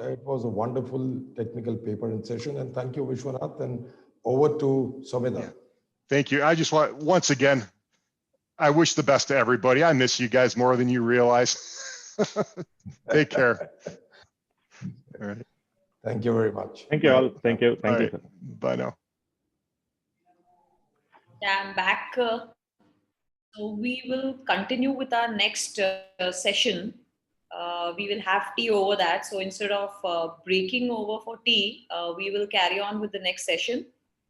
It was a wonderful technical paper and session. And thank you, Vishwanath. And over to Samida. Yeah. Thank you. I just want, once again, I wish the best to everybody. I miss you guys more than you realize. Take care. All right. Thank you very much. Thank you all. Thank you. Thank you, Right. sir. Bye now. Yeah, I'm back. So we will continue with our next session. We will have tea over that. So instead of breaking over for tea, we will carry on with the next session.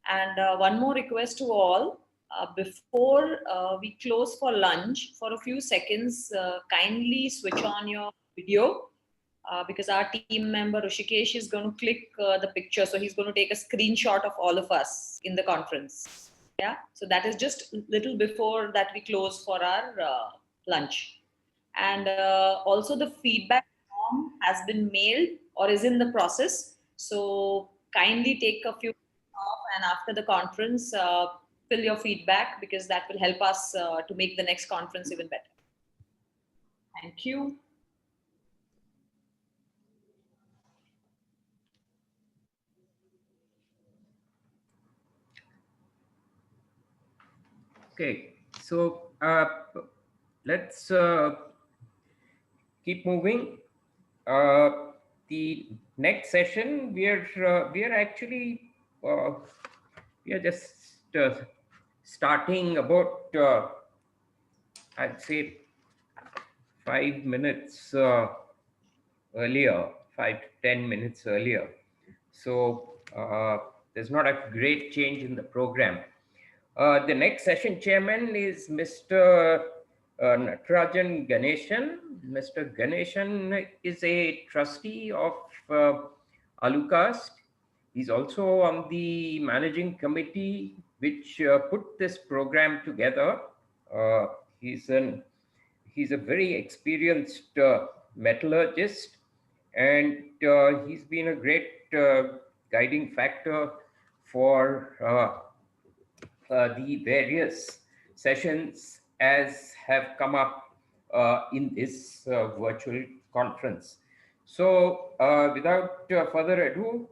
And one more request to all. Before we close for lunch, for a few seconds, kindly switch on your video because our team member Rishikesh is going to click the picture. So he's going to take a screenshot of all of us in the conference. Yeah, so that is just a little before that we close for our lunch. And also the feedback form has been mailed or is in the process. So kindly take a few minutes off and after the conference, fill your feedback because that will help us to make the next conference even better. Thank you. Okay, so let's keep moving. The next session, we are actually we are just starting about I'd say 5 minutes earlier, 5 to 10 minutes earlier. So there's not a great change in the program. The next session chairman is Mr. Natarajan Ganeshan. Mr. Ganeshan is a trustee of ALUCAST. He's also on the managing committee which put this program together. He's a very experienced metallurgist, and he's been a great guiding factor for the various sessions as have come up in this virtual conference. So without further ado,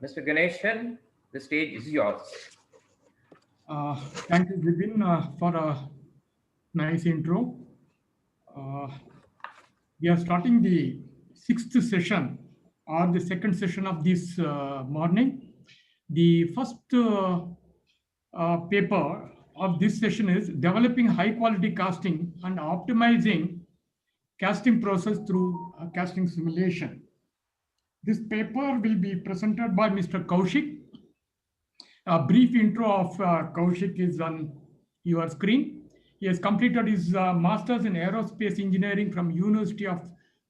Mr. Ganeshan, the stage is yours. Thank you, Vipin, for a nice intro. We are starting the 6th session or the 2nd session of this morning. The first paper of this session is developing high quality casting and optimizing casting process through casting simulation. This paper will be presented by Mr. Kaushik. A brief intro of Kaushik is on your screen. He has completed his master's in aerospace engineering from University of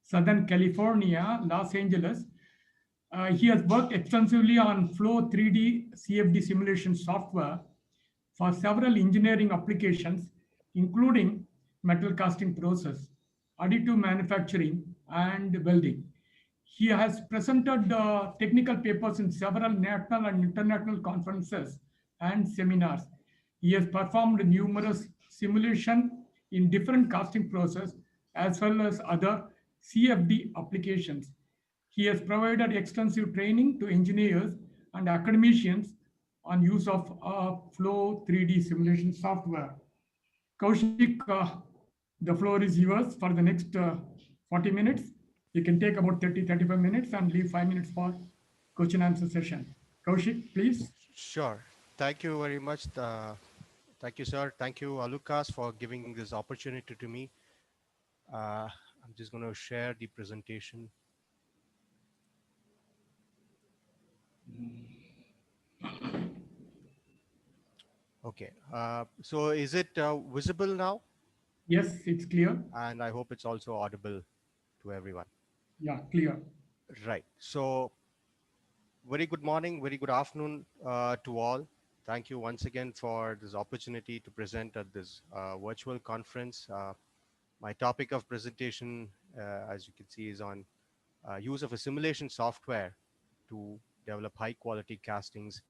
Southern California, Los Angeles. He has worked extensively on Flow 3D CFD simulation software for several engineering applications, including metal casting process, additive manufacturing, and welding. He has presented technical papers in several national and international conferences and seminars. He has performed numerous simulations in different casting process as well as other CFD applications. He has provided extensive training to engineers and academicians on use of Flow 3D simulation software. Kaushik, the floor is yours for the next 40 minutes. You can take about 30-35 minutes and leave 5 minutes for question answer session. Kaushik, please. Sure. Thank you very much. Thank you, sir. Thank you, ALUCAST, for giving this opportunity to me. I'm just going to share the presentation. Okay. So is it visible now? Yes, it's clear. And I hope it's also audible to everyone. Yeah, clear. Right. So very good morning, very good afternoon to all. Thank you once again for this opportunity to present at this virtual conference. My topic of presentation, as you can see, is on use of a simulation software to develop high quality castings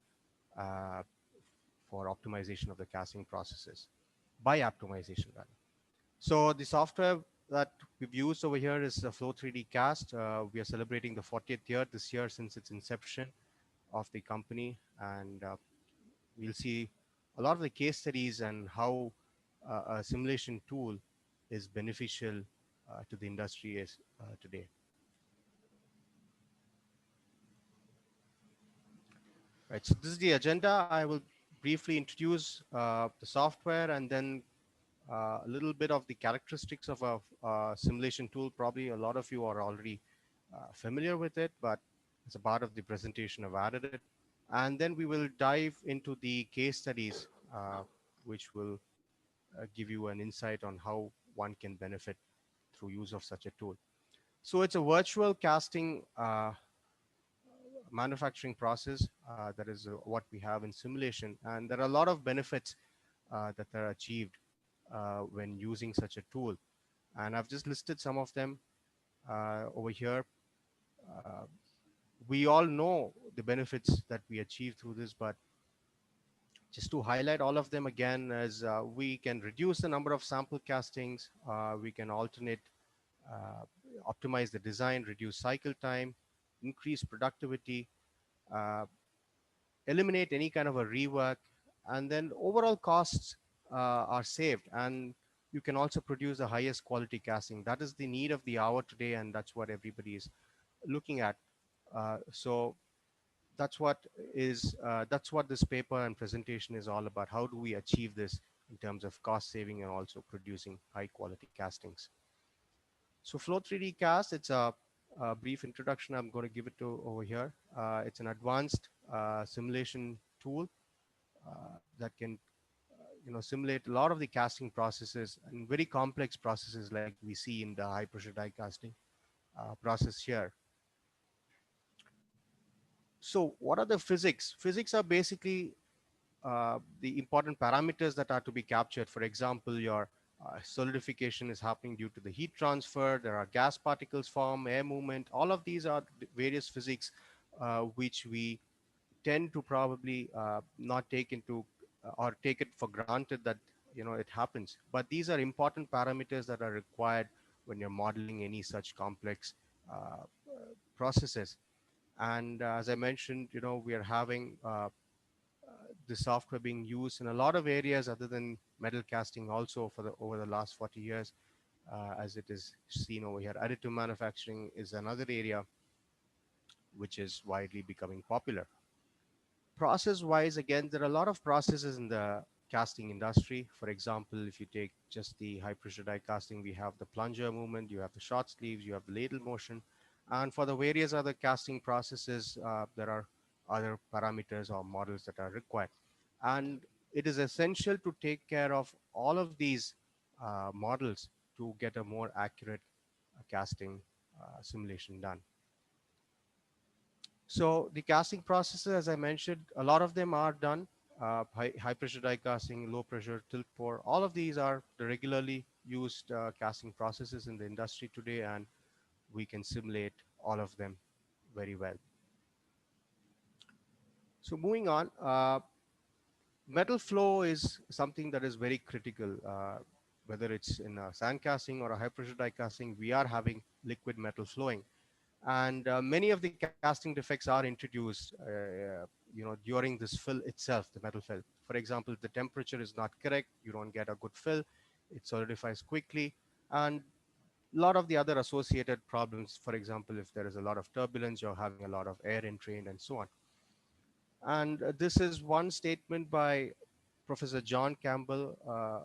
for optimization of the casting processes, by optimization rather. So the software that we've used over here is the Flow 3D Cast. We are celebrating the 40th year this year since its inception of the company, and we'll see a lot of the case studies and how a simulation tool is beneficial to the industry is, today. Right, so this is the agenda. I will briefly introduce the software and then a little bit of the characteristics of a simulation tool. Probably a lot of you are already familiar with it, but as a part of the presentation, I've added it. And then we will dive into the case studies, which will give you an insight on how one can benefit through use of such a tool. So it's a virtual casting manufacturing process. That is what we have in simulation. And there are a lot of benefits that are achieved when using such a tool. And I've just listed some of them over here. Uh, we all know the benefits that we achieve through this, but just to highlight all of them again, as we can reduce the number of sample castings, we can alternate, uh, optimize the design, reduce cycle time, increase productivity, uh, eliminate any kind of a rework, and then overall costs are saved. And you can also produce the highest quality casting. That is the need of the hour today, and that's what everybody is looking at. So that's what this paper and presentation is all about. How do we achieve this in terms of cost saving and also producing high quality castings? So Flow 3D Cast, it's a brief introduction I'm going to give it to over here. It's an advanced simulation tool that can simulate a lot of the casting processes and very complex processes like we see in the high pressure die casting process here. So what are the physics? Physics are basically the important parameters that are to be captured. For example, your solidification is happening due to the heat transfer. There are gas particles form, air movement. All of these are various physics which we tend to probably not take into or take it for granted that it happens. But these are important parameters that are required when you're modeling any such complex processes. And as I mentioned, we are having the software being used in a lot of areas other than metal casting also for over the last 40 years, as it is seen over here. Additive manufacturing is another area which is widely becoming popular. Process wise, again, there are a lot of processes in the casting industry. For example, if you take just the high pressure die casting, we have the plunger movement, you have the short sleeves, you have the ladle motion. And for the various other casting processes, there are other parameters or models that are required. And it is essential to take care of all of these models to get a more accurate casting simulation done. So the casting processes, as I mentioned, a lot of them are done. High pressure die casting, low pressure tilt pour, all of these are the regularly used casting processes in the industry today, and we can simulate all of them very well. So moving on, metal flow is something that is very critical. Whether it's in a sand casting or a high pressure die casting, we are having liquid metal flowing. And many of the casting defects are introduced during this fill itself, the metal fill. For example, if the temperature is not correct, you don't get a good fill, it solidifies quickly. And a lot of the other associated problems, for example, if there is a lot of turbulence, you're having a lot of air entrained and so on. And this is one statement by Professor John Campbell,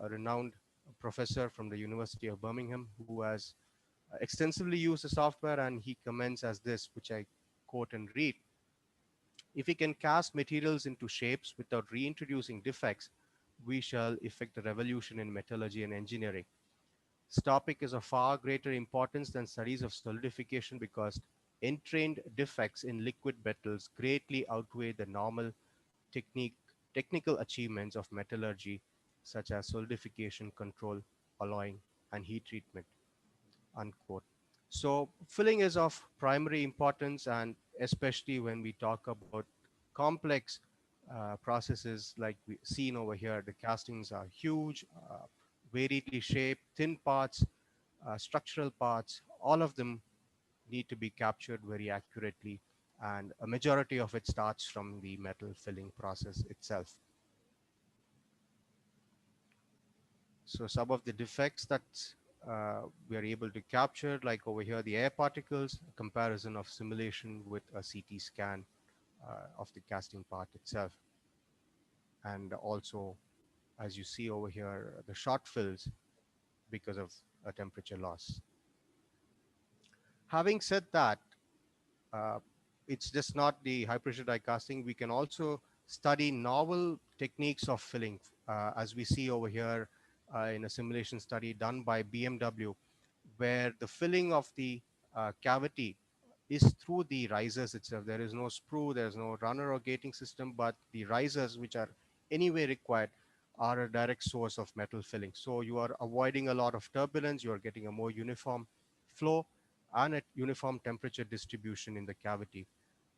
a renowned professor from the University of Birmingham, who has extensively used the software, and he comments as this, which I quote and read: "If we can cast materials into shapes without reintroducing defects, we shall effect a revolution in metallurgy and engineering. This topic is of far greater importance than studies of solidification because entrained defects in liquid metals greatly outweigh the normal technical achievements of metallurgy, such as solidification, control, alloying, and heat treatment." Unquote. So filling is of primary importance, and especially when we talk about complex processes like we seen over here. The castings are huge, variedly shaped, thin parts, structural parts, all of them need to be captured very accurately. And a majority of it starts from the metal filling process itself. So some of the defects that we are able to capture, like over here, the air particles, a comparison of simulation with a CT scan of the casting part itself. And also, as you see over here, the short fills because of a temperature loss. Having said that, uh, it's just not the high pressure die casting. We can also study novel techniques of filling, as we see over here in a simulation study done by BMW, where the filling of the cavity is through the risers itself. There is no sprue, there's no runner or gating system, but the risers, which are anyway required, are a direct source of metal filling. So you are avoiding a lot of turbulence, you are getting a more uniform flow and a uniform temperature distribution in the cavity,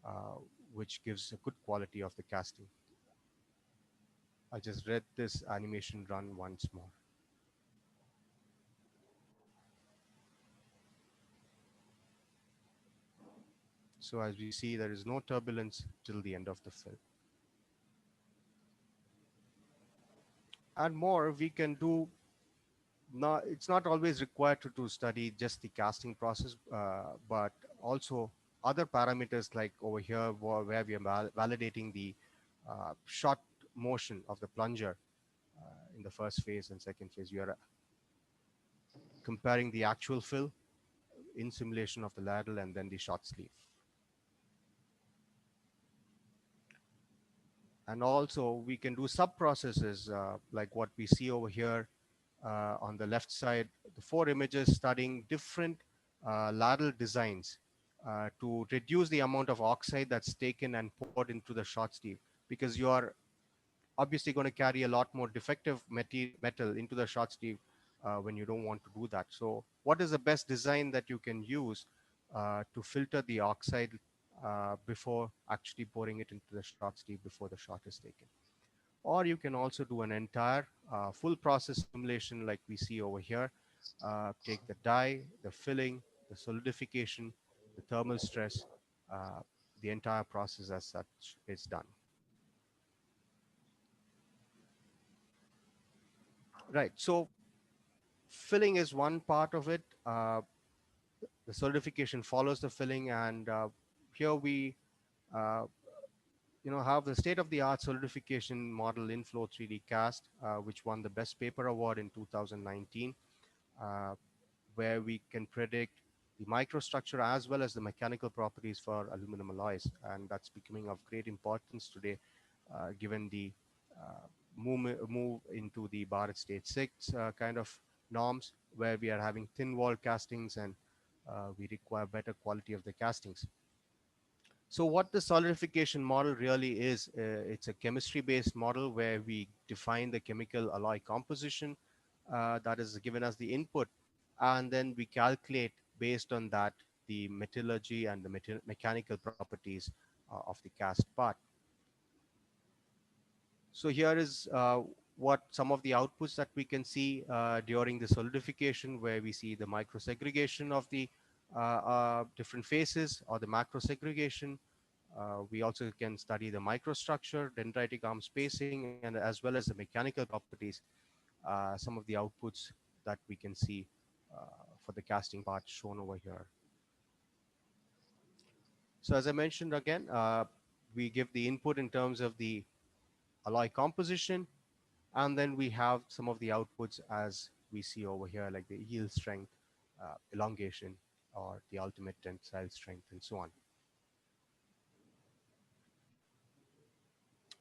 uh, which gives a good quality of the casting. I just read this animation run once more. So as we see, there is no turbulence till the end of the fill. And more, we can do. Not, it's not always required to study just the casting process, but also other parameters like over here where we are validating the shot motion of the plunger in the first phase and second phase. You are comparing the actual fill in simulation of the ladle and then the shot sleeve. And also we can do sub processes like what we see over here on the left side, the 4 images studying different ladle designs to reduce the amount of oxide that's taken and poured into the shot sleeve, because you are obviously going to carry a lot more defective metal into the shot sleeve when you don't want to do that. So what is the best design that you can use to filter the oxide before actually pouring it into the shot sleeve before the shot is taken? Or you can also do an entire full process simulation like we see over here. Take the dye, the filling, the solidification, the thermal stress, uh, the entire process as such is done. Right, so filling is one part of it. The solidification follows the filling, and here we uh, have the state-of-the-art solidification model in Flow 3D Cast, which won the Best Paper Award in 2019, uh, where we can predict the microstructure as well as the mechanical properties for aluminum alloys. And that's becoming of great importance today, given the move into the Bharat State 6 kind of norms, where we are having thin wall castings and we require better quality of the castings. So what the solidification model really is, it's a chemistry-based model where we define the chemical alloy composition that is given as the input, and then we calculate based on that the metallurgy and the mechanical properties of the cast part. So here is what some of the outputs that we can see during the solidification, where we see the micro segregation of the different phases, or the macro segregation. We also can study the microstructure, dendritic arm spacing, and as well as the mechanical properties, some of the outputs that we can see for the casting part shown over here. So as I mentioned again, we give the input in terms of the alloy composition, and then we have some of the outputs as we see over here, like the yield strength, elongation, or the ultimate tensile strength, and so on.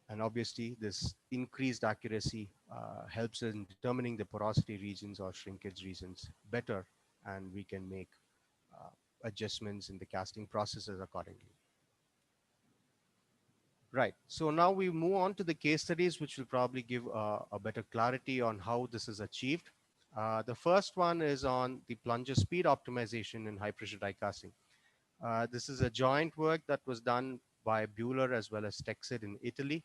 And obviously, this increased accuracy helps in determining the porosity regions or shrinkage regions better, and we can make uh, adjustments in the casting processes accordingly. Right. So now we move on to the case studies, which will probably give a better clarity on how this is achieved. The first one is on the plunger speed optimization in high pressure die casting. This is a joint work that was done by Buehler as well as Texid in Italy.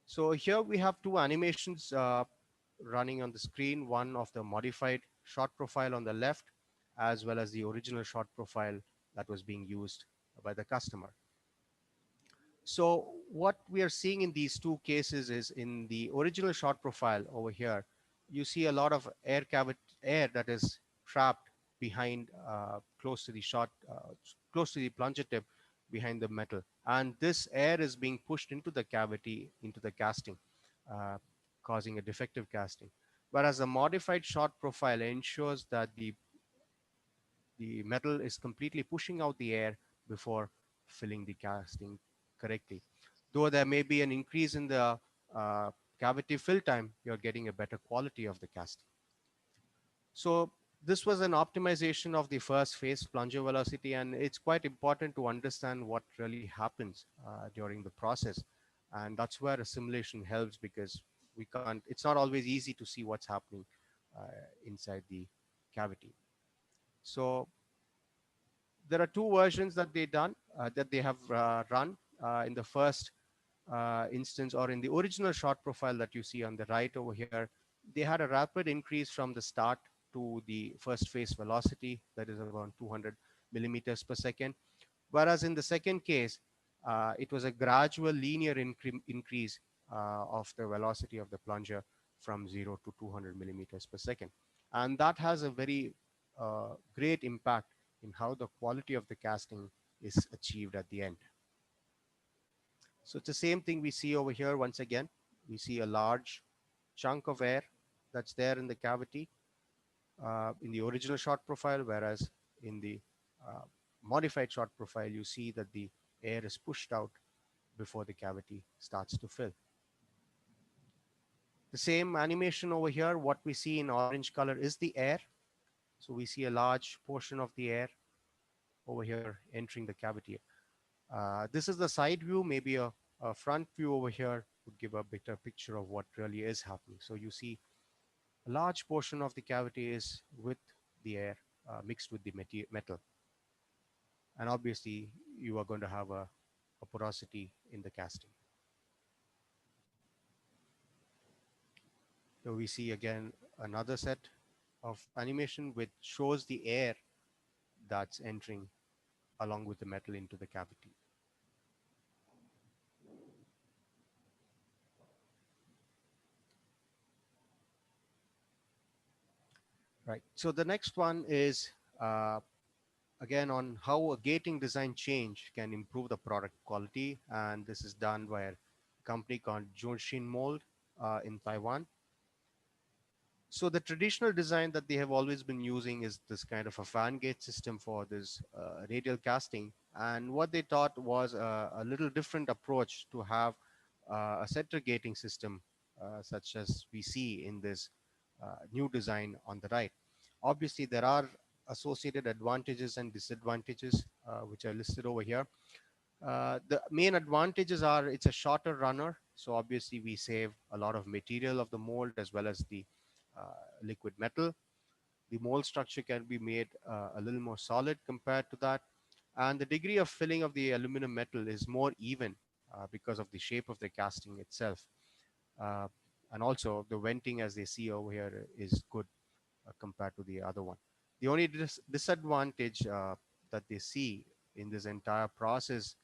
So here we have two animations running on the screen, one of the modified shot profile on the left, as well as the original shot profile that was being used by the customer. So what we are seeing in these two cases is in the original shot profile over here, you see a lot of air that is trapped behind close to the close to the plunger tip behind the metal. And this air is being pushed into the cavity, into the casting, uh, causing a defective casting. Whereas a modified shot profile ensures that the metal is completely pushing out the air before filling the casting correctly. Though there may be an increase in the uh, cavity fill time, you're getting a better quality of the casting. So this was an optimization of the first phase plunger velocity, and it's quite important to understand what really happens during the process. And that's where a simulation helps, because it's not always easy to see what's happening inside the cavity. So there are two versions that they have run in the first instance, or in the original shot profile that you see on the right over here. They had a rapid increase from the start to the first phase velocity, that is around 200 millimeters per second. Whereas in the second case, it was a gradual linear increase of the velocity of the plunger from 0 to 200 millimeters per second. And that has a very great impact in how the quality of the casting is achieved at the end. So it's the same thing we see over here. Once again, we see a large chunk of air that's there in the cavity in the original shot profile, whereas in the uh, modified shot profile, you see that the air is pushed out before the cavity starts to fill. The same animation over here, what we see in orange color is the air. So we see a large portion of the air over here entering the cavity. This is the side view. Maybe a front view over here would give a better picture of what really is happening. So you see a large portion of the cavity is with the air mixed with the metal. And obviously you are going to have a porosity in the casting. So we see again another set of animation which shows the air that's entering along with the metal into the cavity. Right. So the next one is again on how a gating design change can improve the product quality, and this is done by a company called Jonshin Mold in Taiwan. So the traditional design that they have always been using is this kind of a fan gate system for this radial casting. And what they thought was a little different approach to have a center gating system, such as we see in this new design on the right. Obviously, there are associated advantages and disadvantages, which are listed over here. The main advantages are it's a shorter runner. So obviously we save a lot of material of the mold as well as the liquid metal. The mold structure can be made a little more solid compared to that. And the degree of filling of the aluminum metal is more even because of the shape of the casting itself. Uh, and also the venting, as they see over here, is good compared to the other one. The only disadvantage that they see in this entire process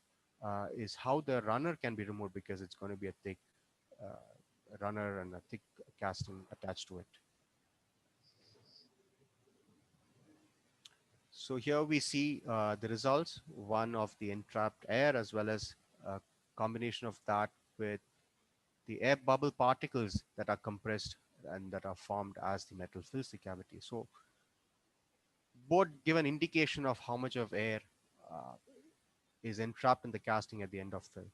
is how the runner can be removed, because it's going to be a thick runner and a thick casting attached to it. So here we see the results, one of the entrapped air as well as a combination of that with the air bubble particles that are compressed and that are formed as the metal fills the cavity. So both give an indication of how much of air uh, is entrapped in the casting at the end of fill.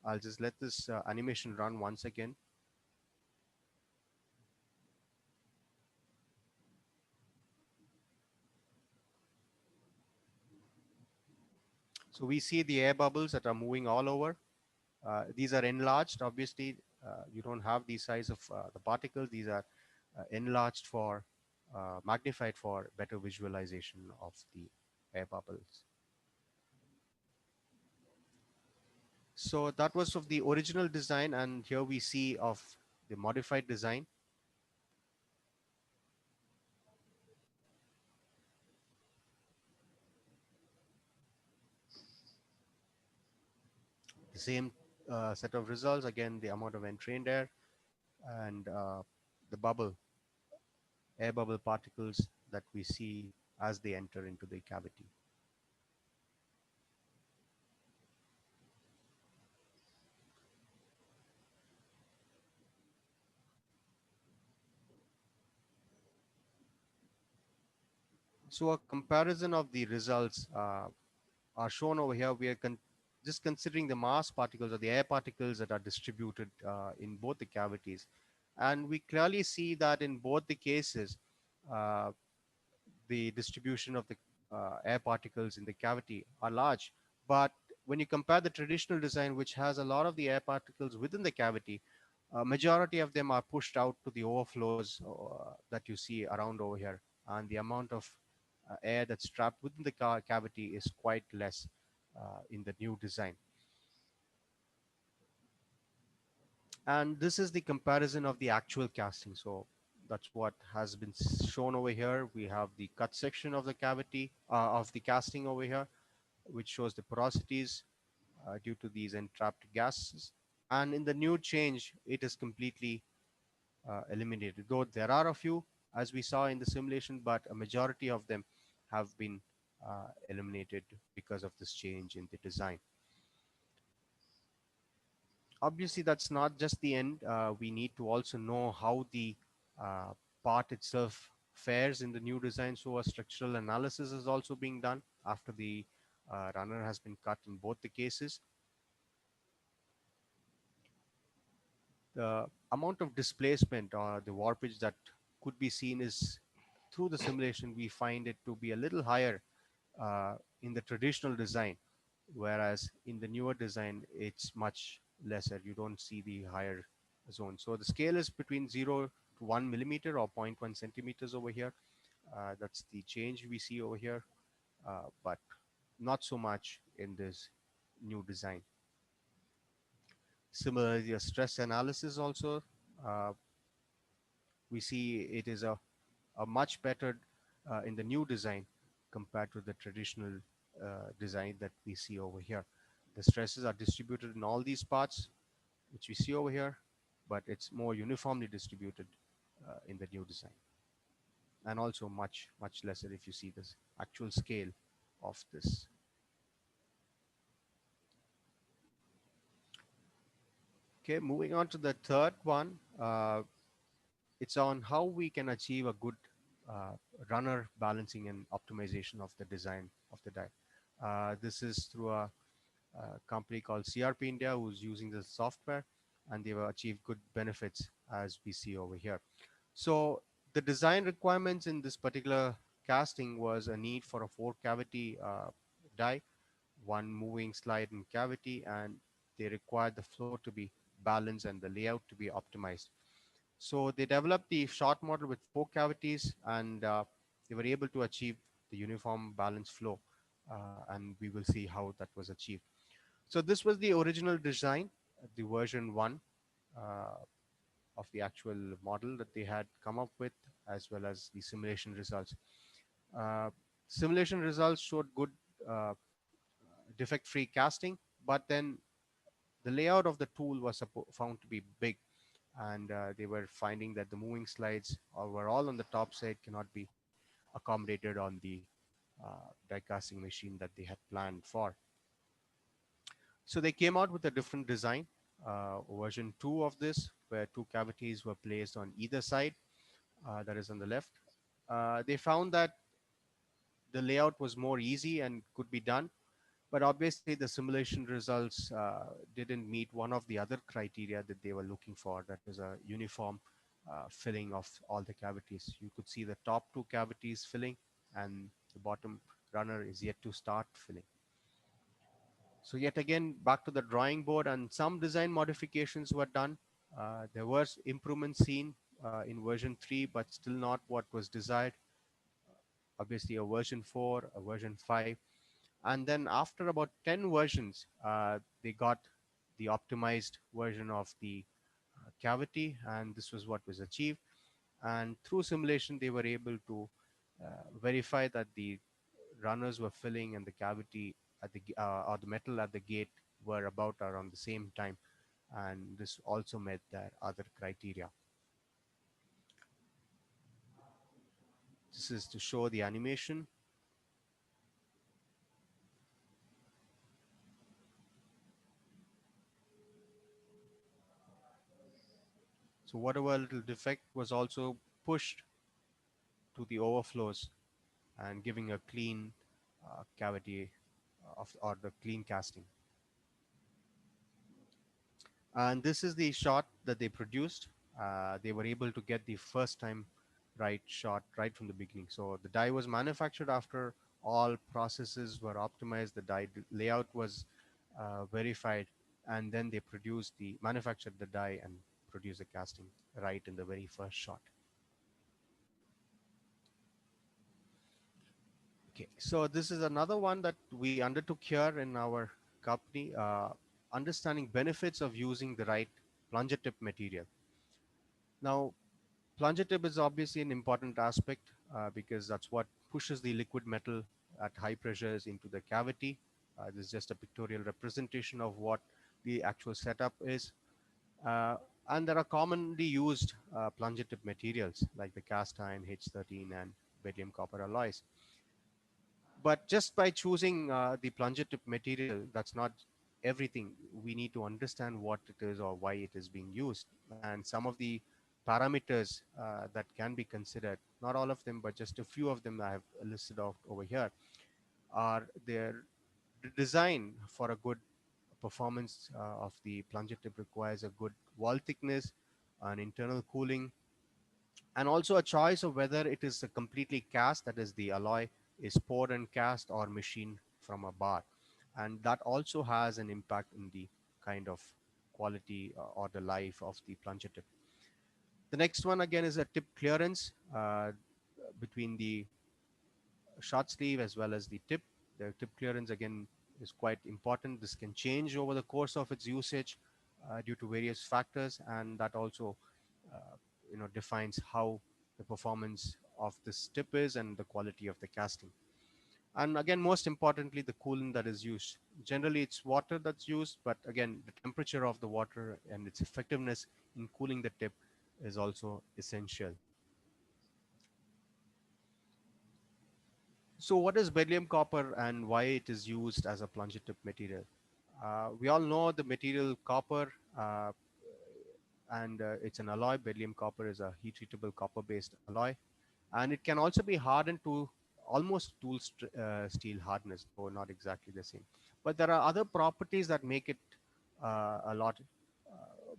I'll just let this animation run once again. So we see the air bubbles that are moving all over. These are enlarged. Obviously, you don't have the size of the particles. These are enlarged for, magnified for better visualization of the air bubbles. So that was of the original design, and here we see of the modified design. The same set of results, again, the amount of entrained air and the air bubble particles that we see as they enter into the cavity. So a comparison of the results are shown over here. We are just considering the mass particles or the air particles that are distributed in both the cavities. And we clearly see that in both the cases, uh, the distribution of the air particles in the cavity are large. But when you compare the traditional design, which has a lot of the air particles within the cavity, a majority of them are pushed out to the overflows that you see around over here. And the amount of air that's trapped within the cavity is quite less in the new design. And this is the comparison of the actual casting. So that's what has been shown over here. We have the cut section of the cavity of the casting over here, which shows the porosities due to these entrapped gases. And in the new change, it is completely eliminated, though there are a few, as we saw in the simulation, but a majority of them have been eliminated because of this change in the design. Obviously, that's not just the end. We need to also know how the uh, part itself fares in the new design. So a structural analysis is also being done after the runner has been cut in both the cases. The amount of displacement or the warpage that could be seen is through the simulation, we find it to be a little higher in the traditional design, whereas in the newer design, it's much lesser. You don't see the higher zone. So the scale is between 0 to 1 millimeter or zero point 0.1 centimeters over here. That's the change we see over here, but not so much in this new design. Similarly, a stress analysis also, uh, we see it is a much better in the new design compared to the traditional design that we see over here. The stresses are distributed in all these parts, which we see over here, but it's more uniformly distributed in the new design. And also much lesser if you see this actual scale of this. Okay, moving on to the third one. It's on how we can achieve a good uh, runner balancing and optimization of the design of the die. This is through a company called CRP India who's using the software, and they've achieved good benefits as we see over here. So the design requirements in this particular casting was a need for a 4-cavity die, one moving slide and cavity, and they required the flow to be balanced and the layout to be optimized. So they developed the short model with 4 cavities, and they were able to achieve the uniform balanced flow. And we will see how that was achieved. So this was the original design, the version 1 uh, of the actual model that they had come up with, as well as the simulation results. Uh, Simulation results showed good uh, defect-free casting, but then the layout of the tool was found to be big, and they were finding that the moving slides were all on the top side, cannot be accommodated on the die casting machine that they had planned for. So they came out with a different design, version 2 of this, where 2 cavities were placed on either side, that is on the left. They found that the layout was more easy and could be done, but obviously the simulation results didn't meet one of the other criteria that they were looking for, that is a uniform filling of all the cavities. You could see the top 2 cavities filling, and the bottom runner is yet to start filling. So yet again, back to the drawing board, and some design modifications were done. There was improvement seen in version 3, but still not what was desired. Obviously a version 4, a version 5. And then after about 10 versions, they got the optimized version of the cavity, and this was what was achieved. And through simulation, they were able to verify that the runners were filling and the cavity at the or the metal at the gate were about around the same time, and this also met their other criteria. This is to show the animation. So whatever little defect was also pushed to the overflows and giving a clean cavity of or the clean casting. And this is the shot that they produced. They were able to get the first time right shot right from the beginning. So the die was manufactured after all processes were optimized. The die layout was verified, and then they produced the manufactured the die and produced the casting right in the very first shot. Okay, so this is another one that we undertook here in our company, understanding benefits of using the right plunger tip material. Now, plunger tip is obviously an important aspect because that's what pushes the liquid metal at high pressures into the cavity. This is just a pictorial representation of what the actual setup is. Uh, and there are commonly used plunger tip materials like the cast iron, H13, and beryllium copper alloys. But just by choosing the plunger tip material, that's not everything. We need to understand what it is or why it is being used. And some of the parameters that can be considered, not all of them, but just a few of them I have listed out over here, are their design for a good performance of the plunger tip requires a good wall thickness, an internal cooling, and also a choice of whether it is a completely cast, that is the alloy is poured and cast or machined from a bar, and that also has an impact in the kind of quality or the life of the plunger tip. The next one again is a tip clearance between the short sleeve as well as the tip. The tip clearance again is quite important. This can change over the course of its usage due to various factors, and that also uh, defines how the performance of this tip is and the quality of the casting. And again, most importantly, the coolant that is used. Generally, it's water that's used, but again, the temperature of the water and its effectiveness in cooling the tip is also essential. So what is beryllium copper and why it is used as a plunger tip material? We all know the material copper, and it's an alloy. Beryllium copper is a heat treatable copper based alloy, and it can also be hardened to almost steel hardness, though not exactly the same. But there are other properties that make it a lot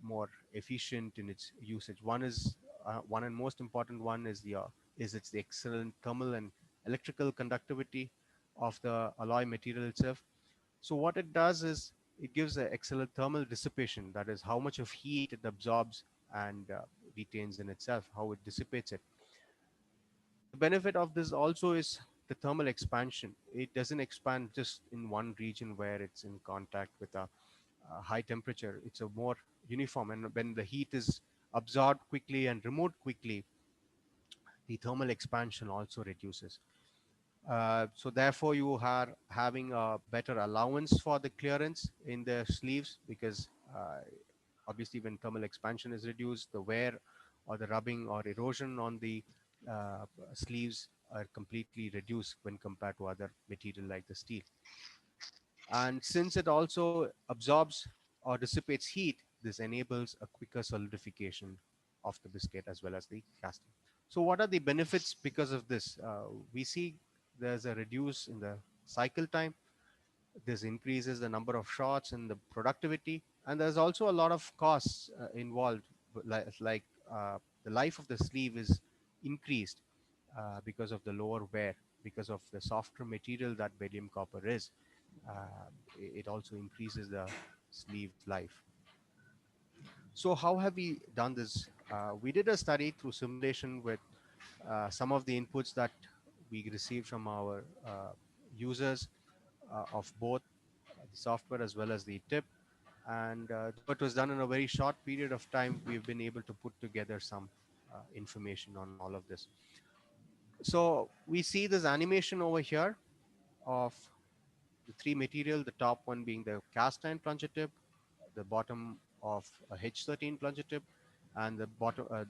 more efficient in its usage. One and most important one is it's the excellent thermal and electrical conductivity of the alloy material itself. So what it does is it gives an excellent thermal dissipation, that is how much of heat it absorbs and retains in itself, how it dissipates it. The benefit of this also is the thermal expansion. It doesn't expand just in one region where it's in contact with a high temperature. It's a more uniform, and when the heat is absorbed quickly and removed quickly, the thermal expansion also reduces. So therefore, you are having a better allowance for the clearance in the sleeves because obviously when thermal expansion is reduced, the wear or the rubbing or erosion on the sleeves are completely reduced when compared to other material like the steel. And since it also absorbs or dissipates heat, this enables a quicker solidification of the biscuit as well as the casting. So what are the benefits because of this? We see there's a reduce in the cycle time. This increases the number of shots and the productivity. And there's also a lot of costs involved, like the life of the sleeve is increased because of the lower wear, because of the softer material that beryllium copper is. It also increases the sleeve's life. So how have we done this? We did a study through simulation with some of the inputs that we received from our users of both the software as well as the tip. And though it was done in a very short period of time, we've been able to put together some information on all of this. So we see this animation over here of the three material, the top one being the cast iron plunger tip, the bottom of a H13 plunger tip, and the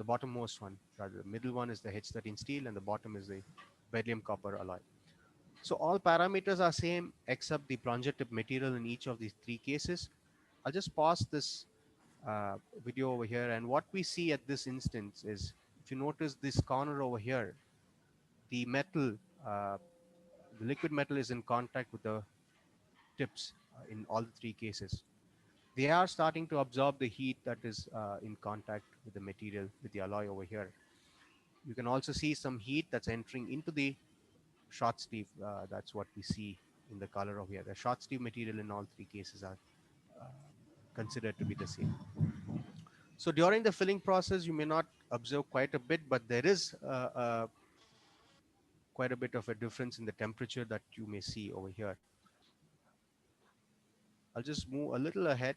bottommost one, rather the middle one is the H13 steel, and the bottom is the beryllium copper alloy. So all parameters are same except the plunger tip material in each of these three cases. I'll just pause this uh, video over here, and what we see at this instance is, if you notice this corner over here, the metal, uh, the liquid metal is in contact with the tips in all the three cases. They are starting to absorb the heat that is in contact with the material, with the alloy over here. You can also see some heat that's entering into the short sleeve. That's what we see in the color over here. The short sleeve material in all three cases are uh, considered to be the same. So during the filling process, you may not observe quite a bit, but there is quite a bit of a difference in the temperature that you may see over here. I'll just move a little ahead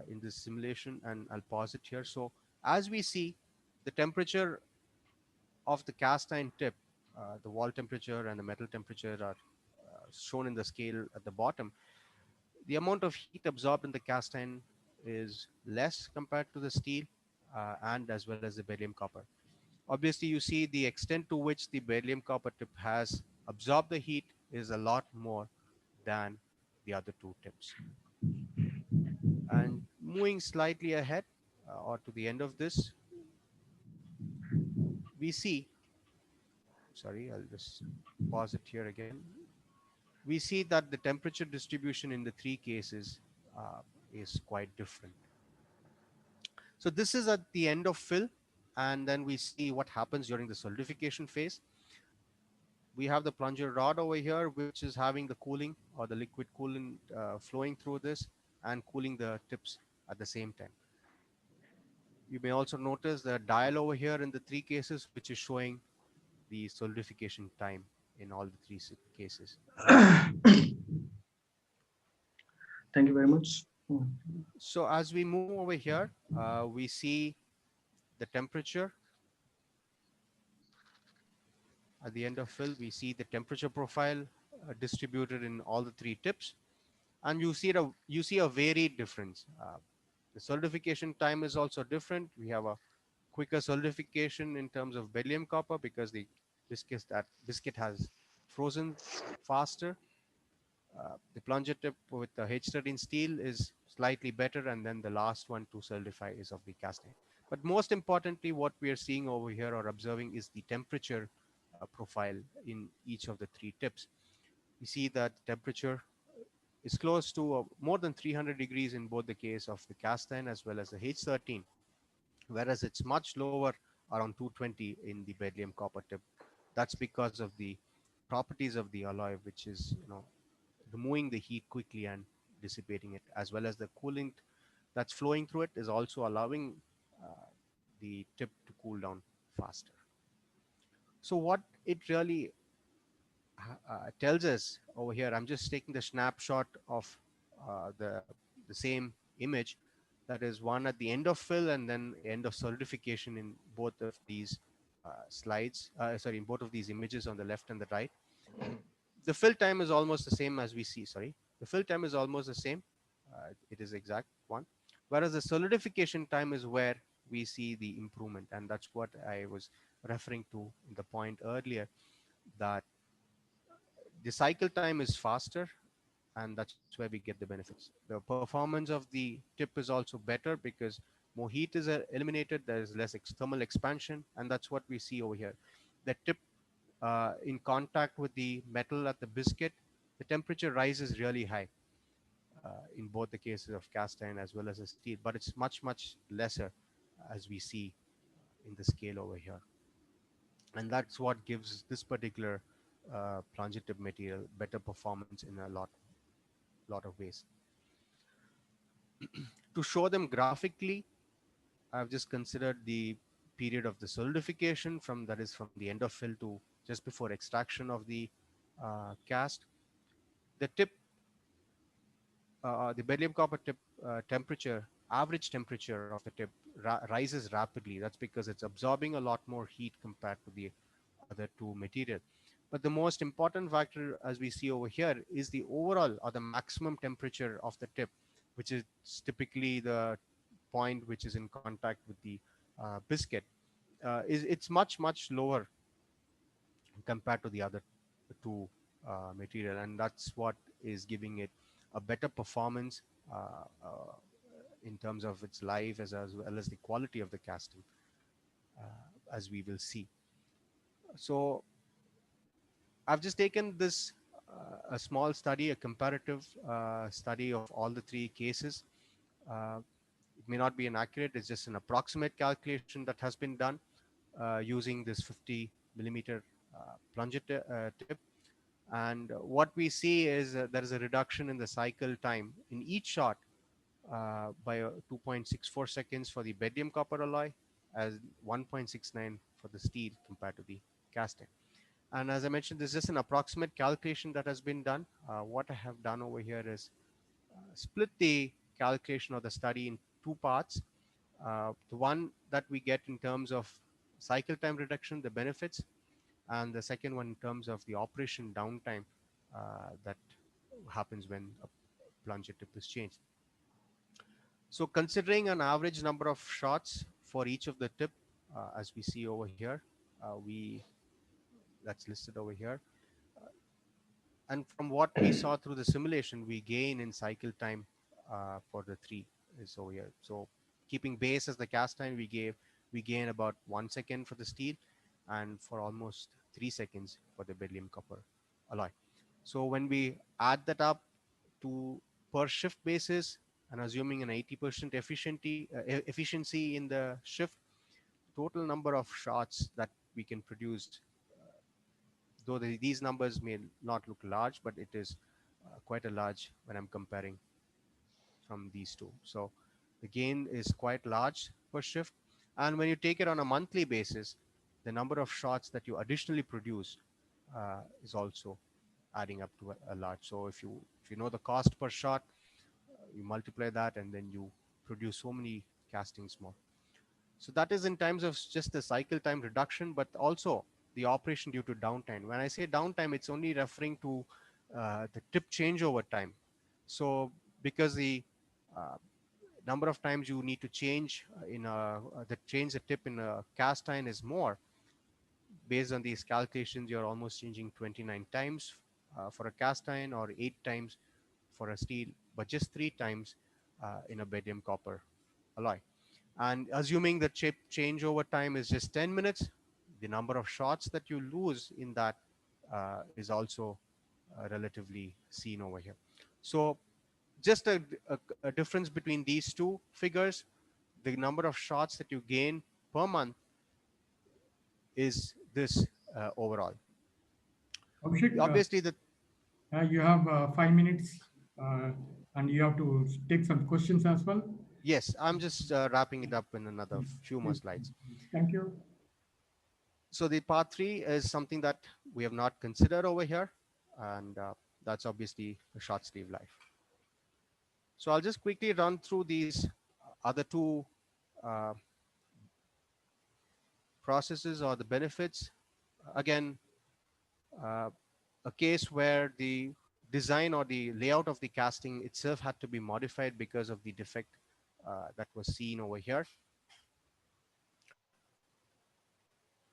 in this simulation, and I'll pause it here. So as we see, the temperature of the cast iron tip, the wall temperature and the metal temperature are shown in the scale at the bottom. The amount of heat absorbed in the cast iron is less compared to the steel and as well as the beryllium copper. Obviously, you see the extent to which the beryllium copper tip has absorbed the heat is a lot more than the other two tips. And moving slightly ahead or to the end of this, we see, sorry, I'll just pause it here again. We see that the temperature distribution in the three cases is quite different. So this is at the end of fill, and then we see what happens during the solidification phase. We have the plunger rod over here, which is having the cooling or the liquid coolant flowing through this and cooling the tips at the same time. You may also notice the dial over here in the three cases, which is showing the solidification time in all the three cases. Thank you very much. So as we move over here, we see the temperature. At the end of fill, we see the temperature profile distributed in all the three tips, and you see a varied difference. The solidification time is also different. We have a quicker solidification in terms of beryllium copper because the biscuit has frozen faster. The plunger tip with the H13 steel is slightly better, and then the last one to solidify is of the cast iron. But most importantly, what we are seeing over here or observing is the temperature profile in each of the three tips. We see that temperature is close to more than 300 degrees in both the case of the cast iron as well as the H13, whereas it's much lower, around 220 in the beryllium copper tip. That's because of the properties of the alloy, which is removing the heat quickly and dissipating it, as well as the coolant that's flowing through it is also allowing the tip to cool down faster. So what it really tells us over here, I'm just taking the snapshot of the same image, that is one at the end of fill and then end of solidification in both of these in both of these images on the left and the right. The fill time is almost the same as we see, the fill time is almost the same. It is exact one. Whereas the solidification time is where we see the improvement. And that's what I was referring to in the point earlier, that the cycle time is faster, and that's where we get the benefits. The performance of the tip is also better because more heat is eliminated, there is less thermal expansion, and that's what we see over here. The tip in contact with the metal at the biscuit, the temperature rises really high in both the cases of cast iron as well as the steel, but it's much lesser as we see in the scale over here. And that's what gives this particular plunger tip material better performance in a lot of ways. To show them graphically, I've just considered the period of the solidification that is from the end of fill to just before extraction of the cast. The tip, the beryllium copper tip temperature, average temperature of the tip rises rapidly. That's because it's absorbing a lot more heat compared to the other two material. But the most important factor, as we see over here, is the overall or the maximum temperature of the tip, which is typically the point which is in contact with the biscuit. It's much lower compared to the other two material, and that's what is giving it a better performance in terms of its life as well as the quality of the casting, as we will see. So I've just taken this a small study, a comparative study of all the three cases. It may not be an accurate, it's just an approximate calculation that has been done using this 50 millimeter plunger tip. And what we see is there is a reduction in the cycle time in each shot by 2.64 seconds for the barium copper alloy, as 1.69 for the steel compared to the casting. And as I mentioned, this is just an approximate calculation that has been done. What I have done over here is split the calculation of the study in two parts. The one that we get in terms of cycle time reduction, the benefits, and the second one in terms of the operation downtime that happens when a plunger tip is changed. So considering an average number of shots for each of the tip, as we see over here, that's listed over here. And from what we saw through the simulation, we gain in cycle time for the three is over here. So keeping base as the cast time, we gain about 1 second for the steel and for almost 3 seconds for the beryllium copper alloy. So when we add that up to per shift basis and assuming an 80% efficiency in the shift, total number of shots that we can produce, though these numbers may not look large, but it is quite a large when I'm comparing from these two. So the gain is quite large per shift. And when you take it on a monthly basis, the number of shots that you additionally produce is also adding up to a large. So if you know the cost per shot, you multiply that and then you produce so many castings more. So that is in terms of just the cycle time reduction, but also the operation due to downtime. When I say downtime, it's only referring to the tip changeover time. So because the number of times you need to change change the tip in a cast iron is more, based on these calculations, you're almost changing 29 times for a cast iron or 8 times for a steel, but just 3 times in a barium copper alloy. And assuming the chip changeover time is just 10 minutes, the number of shots that you lose in that is also relatively seen over here. So just a difference between these two figures, the number of shots that you gain per month is this overall. Kaushik, Obviously, you have 5 minutes and you have to take some questions as well. yes, I'm just wrapping it up in another few more slides. Thank you. So the part 3 is something that we have not considered over here, and that's obviously a short sleeve life. So I'll just quickly run through these other two processes or the benefits. Again, a case where the design or the layout of the casting itself had to be modified because of the defect that was seen over here.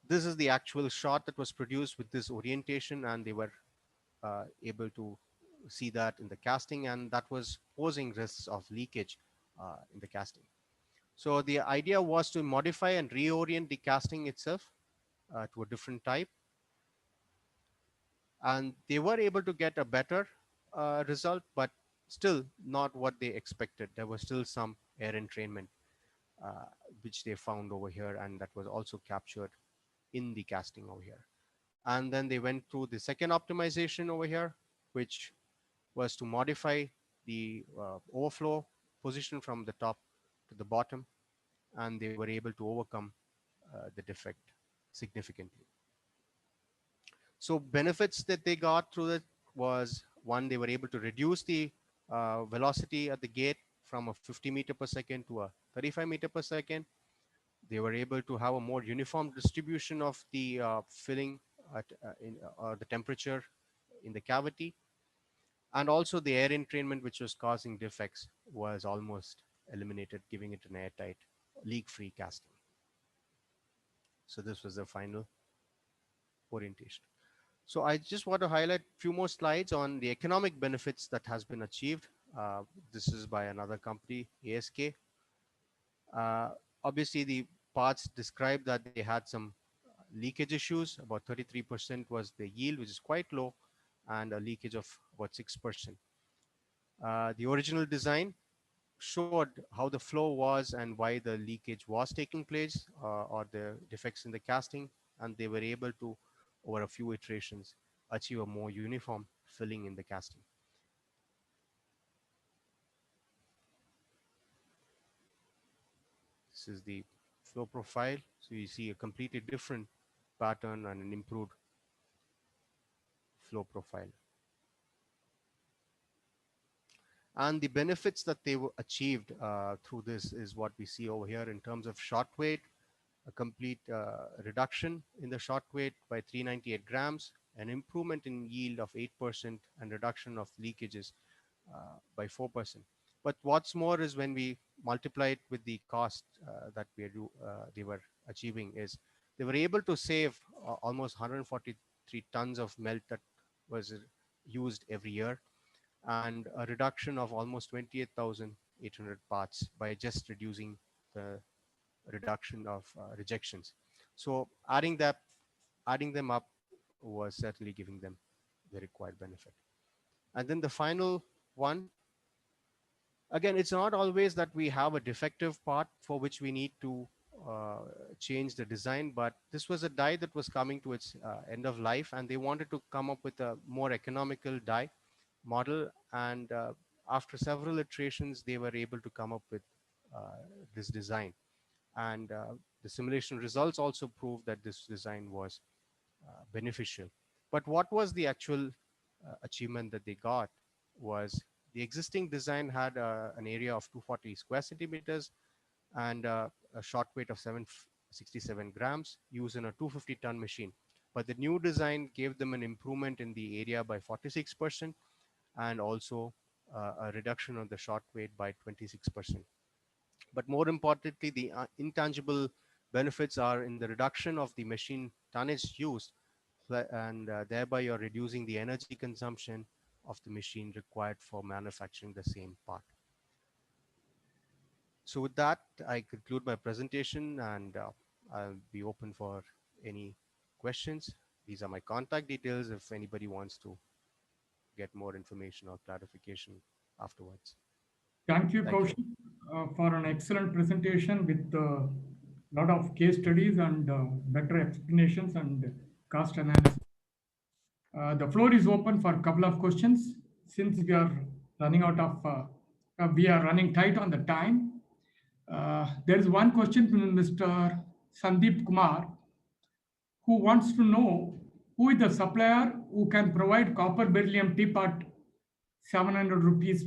This is the actual shot that was produced with this orientation, and they were able to see that in the casting, and that was posing risks of leakage in the casting. So the idea was to modify and reorient the casting itself to a different type, and they were able to get a better result, but still not what they expected. There was still some air entrainment which they found over here, and that was also captured in the casting over here. And then they went through the second optimization over here, which was to modify the overflow position from the top to the bottom, and they were able to overcome the defect significantly. So benefits that they got through it was, one, they were able to reduce the velocity at the gate from a 50 meter per second to a 35 meter per second. They were able to have a more uniform distribution of the filling the temperature in the cavity, and also the air entrainment, which was causing defects, was almost eliminated, giving it an airtight, leak-free casting. So this was the final orientation. So I just want to highlight a few more slides on the economic benefits that has been achieved. This is by another company, ASK. Uh, Obviously, the parts described that they had some leakage issues. About 33% was the yield, which is quite low, and a leakage of about 6%. The original design showed how the flow was and why the leakage was taking place, or the defects in the casting, and they were able to, over a few iterations, achieve a more uniform filling in the casting. This is the flow profile. So you see a completely different pattern and an improved flow profile. And the benefits that they were achieved through this is what we see over here in terms of shot weight, a complete reduction in the shot weight by 398 grams, an improvement in yield of 8%, and reduction of leakages by 4%. But what's more is when we multiply it with the cost that they were achieving, is they were able to save almost 143 tons of melt that was used every year, and a reduction of almost 28,800 parts by just reducing the reduction of rejections. So adding them up was certainly giving them the required benefit. And then the final one, again, it's not always that we have a defective part for which we need to change the design, but this was a die that was coming to its end of life, and they wanted to come up with a more economical die model. And after several iterations, they were able to come up with this design. And the simulation results also proved that this design was beneficial. But what was the actual achievement that they got was the existing design had an area of 240 square centimeters and a shot weight of 767 grams used in a 250-ton machine. But the new design gave them an improvement in the area by 46% and also a reduction of the shot weight by 26%. But more importantly, the intangible benefits are in the reduction of the machine tonnage used, and thereby you're reducing the energy consumption of the machine required for manufacturing the same part. So with that, I conclude my presentation, and I'll be open for any questions. These are my contact details if anybody wants to get more information or clarification afterwards. Thank you, Kaushik, for an excellent presentation with a lot of case studies and better explanations and cost analysis. The floor is open for a couple of questions. Since we are running out of, we are running tight on the time. There is one question from Mr. Sandeep Kumar, who wants to know who is the supplier who can provide copper beryllium tip at 700 rupees.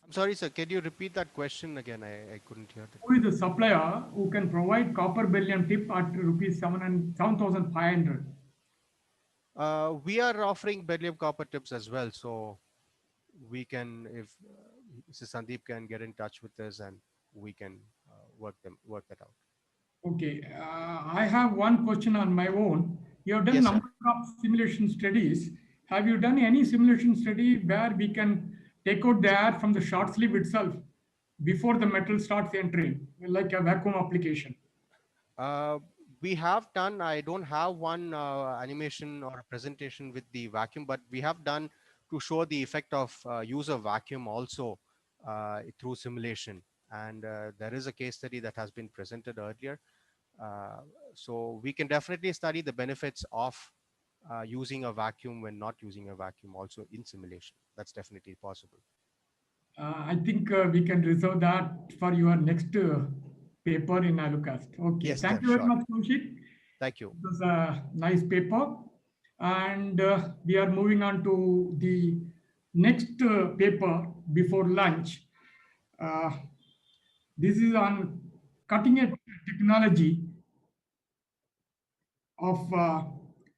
I'm sorry, sir. Can you repeat that question again? I couldn't hear that. Who is the supplier who can provide copper beryllium tip at rupees 7,500? We are offering beryllium copper tips as well. So we can, if Mr. Sandeep can get in touch with us, and we can work that out. Okay, I have one question on my own. You have done a number of simulation studies. Have you done any simulation study where we can take out the air from the short sleeve itself before the metal starts entering, like a vacuum application? We have done, I don't have one animation or a presentation with the vacuum, but we have done to show the effect of use of vacuum also through simulation. And there is a case study that has been presented earlier. So we can definitely study the benefits of using a vacuum when not using a vacuum also in simulation. That's definitely possible. I think we can reserve that for your next paper in ALUCAST. Okay, yes, thank you very much, Kaushik. Thank you. It was a nice paper. And we are moving on to the next paper before lunch. This is on cutting edge technology of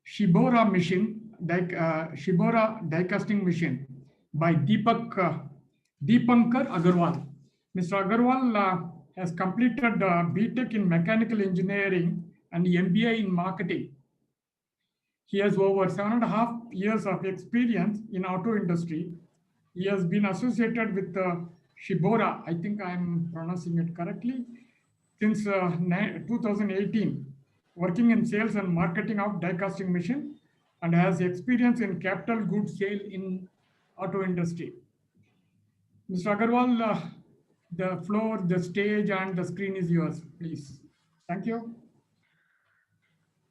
Shibaura Shibaura die casting machine by Deepankar Aggarwal. Mr. Aggarwal has completed BTech in Mechanical Engineering and MBA in Marketing. He has over 7.5 years of experience in auto industry. He has been associated with Shibaura, I think I'm pronouncing it correctly, since 2018, working in sales and marketing of die casting machine, and has experience in capital goods sale in auto industry. Mr. Aggarwal, the floor, the stage, and the screen is yours, please. Thank you.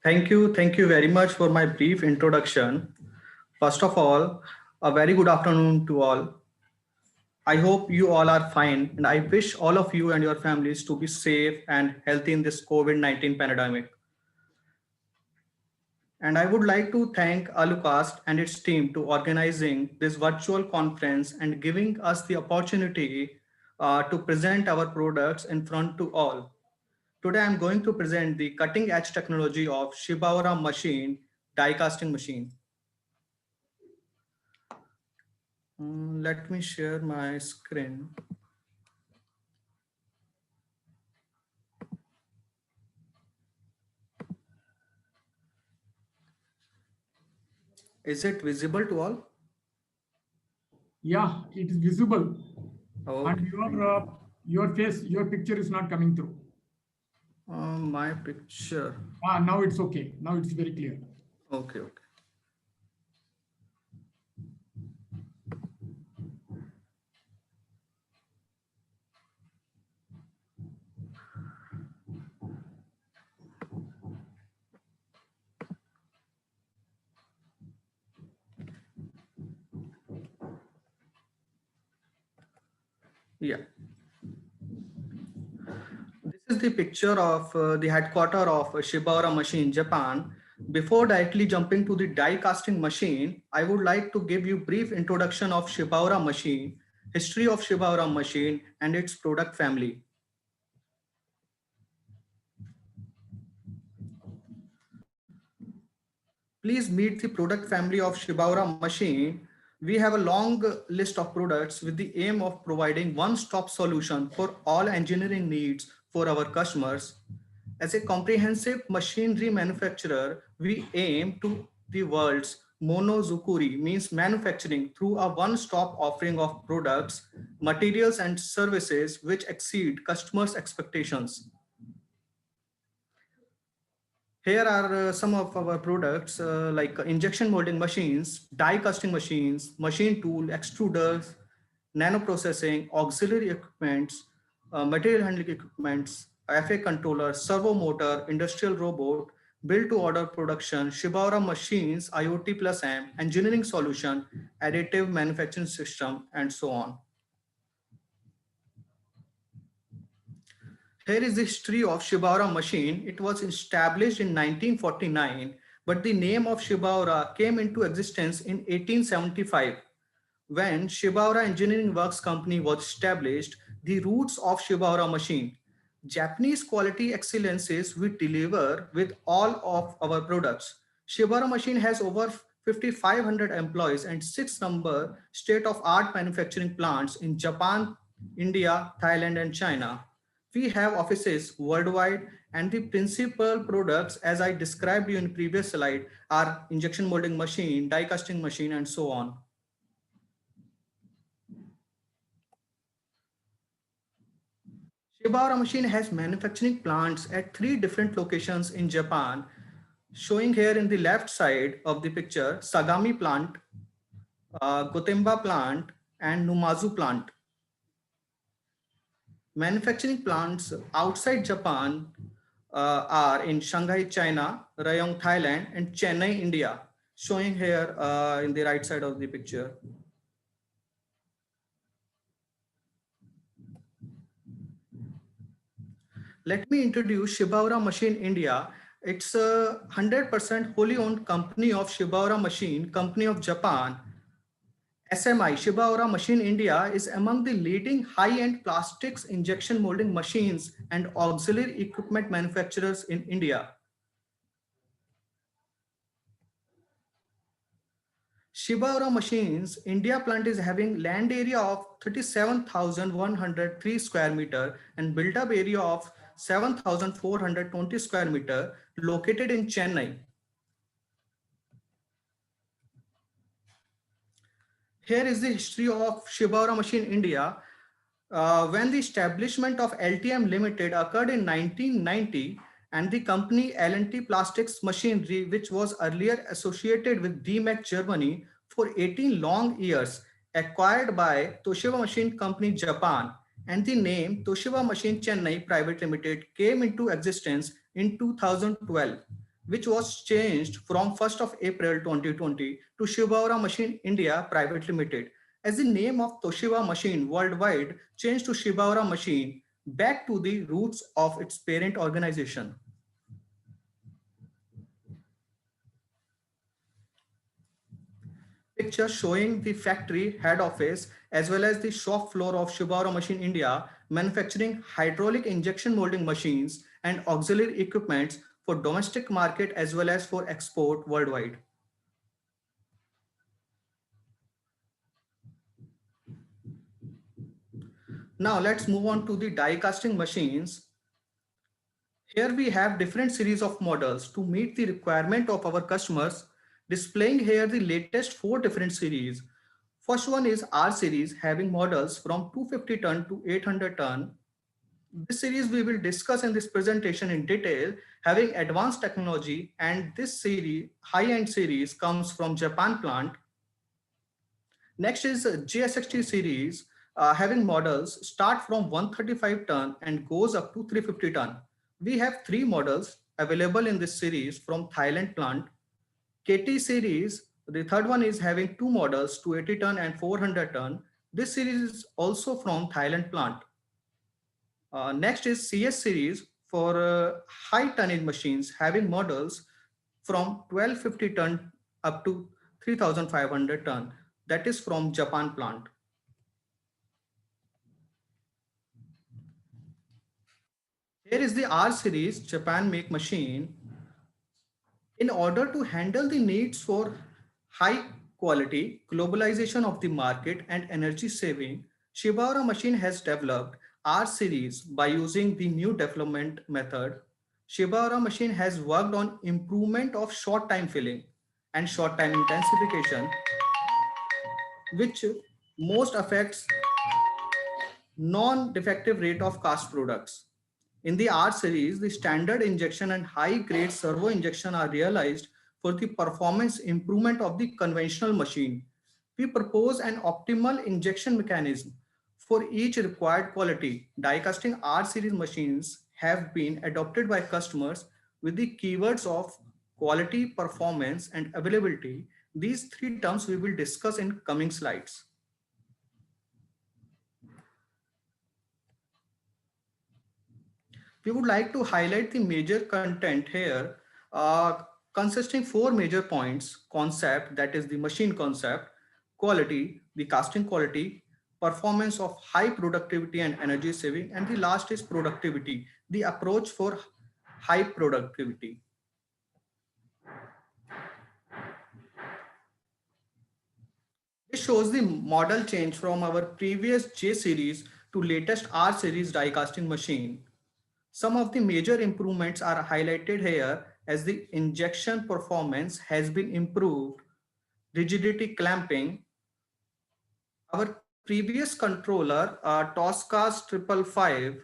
Thank you. Thank you very much for my brief introduction. First of all, a very good afternoon to all. I hope you all are fine, and I wish all of you and your families to be safe and healthy in this COVID-19 pandemic. And I would like to thank ALUCAST and its team to organizing this virtual conference and giving us the opportunity to present our products in front to all. Today, I'm going to present the cutting edge technology of Shibaura machine, die casting machine. Let me share my screen. Is it visible to all? Yeah, it is visible. Okay. And your face, your picture is not coming through. My picture. Now it's okay. Now it's very clear. Okay. Yeah. This is the picture of the headquarter of Shibaura machine, Japan. Before directly jumping to the die casting machine, I would like to give you brief introduction of Shibaura machine, history of Shibaura machine, and its product family. Please meet the product family of Shibaura machine. We have a long list of products with the aim of providing one-stop solution for all engineering needs for our customers. As a comprehensive machinery manufacturer, we aim to the world's monozukuri, means manufacturing through a one-stop offering of products, materials, and services which exceed customers' expectations. Here are some of our products like injection molding machines, die casting machines, machine tool, extruders, nano processing, auxiliary equipments, material handling equipments, FA controller, servo motor, industrial robot, build to order production, Shibaura machines, IoT plus M, engineering solution, additive manufacturing system, and so on. Here is the history of Shibaura machine. It was established in 1949, but the name of Shibaura came into existence in 1875. When Shibaura Engineering Works Company was established, the roots of Shibaura machine. Japanese quality excellences we deliver with all of our products. Shibaura machine has over 5,500 employees and 6 number state-of-art manufacturing plants in Japan, India, Thailand, and China. We have offices worldwide, and the principal products, as I described you in previous slide, are injection molding machine, die casting machine, and so on. Shibaura machine has manufacturing plants at 3 different locations in Japan, showing here in the left side of the picture, Sagami plant, Gotemba plant, and Numazu plant. Manufacturing plants outside Japan are in Shanghai, China, Rayong, Thailand, and Chennai, India, showing here in the right side of the picture. Let me introduce Shibaura Machine India. It's a 100% wholly owned company of Shibaura Machine, Company of Japan. SMI, Shibaura Machine India, is among the leading high-end plastics injection molding machines and auxiliary equipment manufacturers in India. Shibaura Machines India plant is having land area of 37,103 square meter and built up area of 7,420 square meter located in Chennai. Here is the history of Shibaura Machine India. When the establishment of LTM Limited occurred in 1990 and the company L&T Plastics Machinery, which was earlier associated with DMAC Germany for 18 long years, acquired by Toshiba Machine Company Japan, and the name Toshiba Machine Chennai Private Limited came into existence in 2012, which was changed from 1st of April 2020 to Shibaura Machine India Private Limited, as the name of Toshiba Machine worldwide changed to Shibaura Machine back to the roots of its parent organization. Picture showing the factory head office as well as the shop floor of Shibaura Machine India, manufacturing hydraulic injection molding machines and auxiliary equipments for domestic market as well as for export worldwide. Now let's move on to the die casting machines. Here we have different series of models to meet the requirement of our customers, displaying here the latest 4 different series. First one is R series, having models from 250 ton to 800 ton. This series we will discuss in this presentation in detail, having advanced technology, and this series, high-end series, comes from Japan plant. Next is GS60 series, having models start from 135 ton and goes up to 350 ton. We have 3 models available in this series from Thailand plant. KT series, the third one is having 2 models, 280 ton and 400 ton. This series is also from Thailand plant. Next is CS series for high tonnage machines, having models from 1250 ton up to 3500 ton. That is from Japan plant. Here is the R series Japan make machine. In order to handle the needs for high quality, globalization of the market and energy saving, Shibaura Machine has developed R series by using the new development method. Shibaura Machine has worked on improvement of short time filling and short time intensification, which most affects non-defective rate of cast products. In the R series, the standard injection and high-grade servo injection are realized for the performance improvement of the conventional machine. We propose an optimal injection mechanism for each required quality. Die casting R series machines have been adopted by customers with the keywords of quality, performance, and availability. These 3 terms we will discuss in coming slides. We would like to highlight the major content here, consisting 4 major points: concept, that is the machine concept; quality, the casting quality; performance of high productivity and energy saving; and the last is productivity, the approach for high productivity. This shows the model change from our previous J series to latest R series die casting machine. Some of the major improvements are highlighted here, as the injection performance has been improved, rigidity clamping. Our previous controller, TOSCAS 555,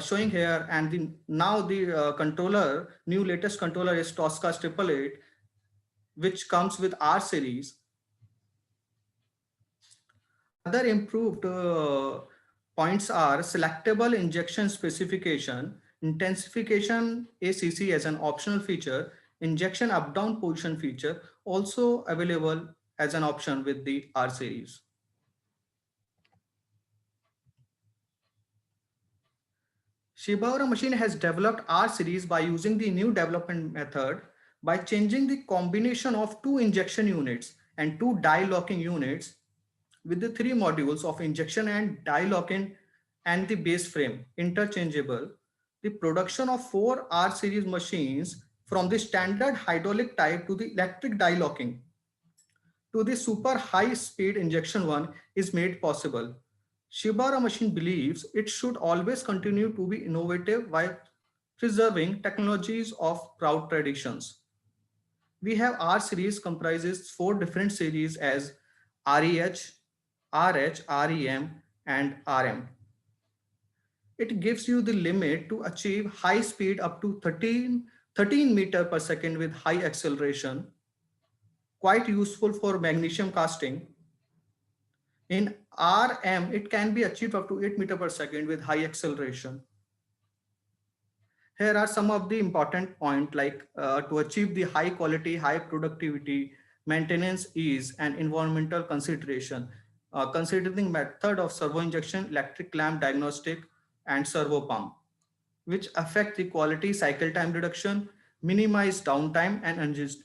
showing here, and now the controller, new latest controller is TOSCAS 888, which comes with R series. Other improved points are selectable injection specification, intensification ACC as an optional feature, injection up-down position feature also available as an option with the R series. Shibaura Machine has developed R series by using the new development method by changing the combination of 2 injection units and 2 die locking units with the 3 modules of injection and die locking and the base frame interchangeable. The production of 4 R series machines from the standard hydraulic type to the electric die locking to the super high speed injection one is made possible. Shibaura machine believes it should always continue to be innovative while preserving technologies of proud traditions. We have R series comprises 4 different series as REH, RH, REM, and RM. It gives you the limit to achieve high speed up to 13 meter per second with high acceleration, quite useful for magnesium casting. In RM, it can be achieved up to 8 meter per second with high acceleration. Here are some of the important points like to achieve the high quality, high productivity, maintenance ease, and environmental consideration. Considering method of servo injection, electric clamp diagnostic, and servo pump, which affect the quality, cycle time reduction, minimize downtime, and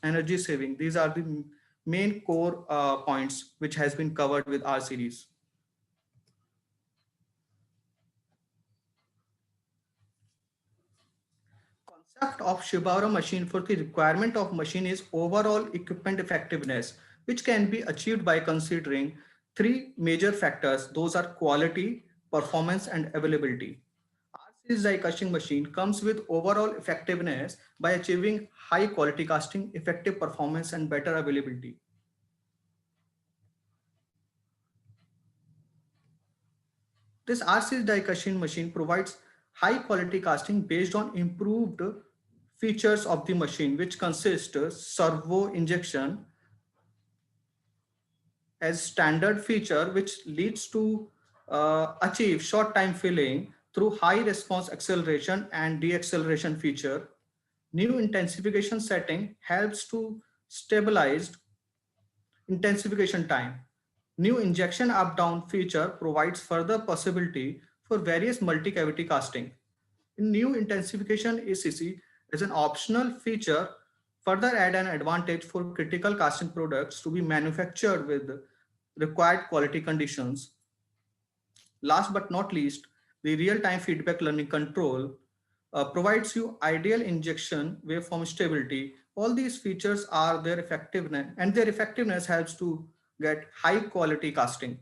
energy saving. These are the main core points which has been covered with R series. Concept of Shibaura machine for the requirement of machine is overall equipment effectiveness, which can be achieved by considering 3 major factors. Those are quality, performance, and availability. R-series die casting machine comes with overall effectiveness by achieving high quality casting, effective performance, and better availability. This R-series die casting machine provides high quality casting based on improved features of the machine, which consist servo injection as standard feature, which leads to achieve short time filling through high response acceleration and deacceleration feature. New intensification setting helps to stabilize intensification time. New injection up-down feature provides further possibility for various multi-cavity casting. In new intensification ACC is an optional feature further add an advantage for critical casting products to be manufactured with required quality conditions. Last but not least, the real-time feedback learning control provides you ideal injection waveform stability. All these features are their effectiveness, and their effectiveness helps to get high quality casting.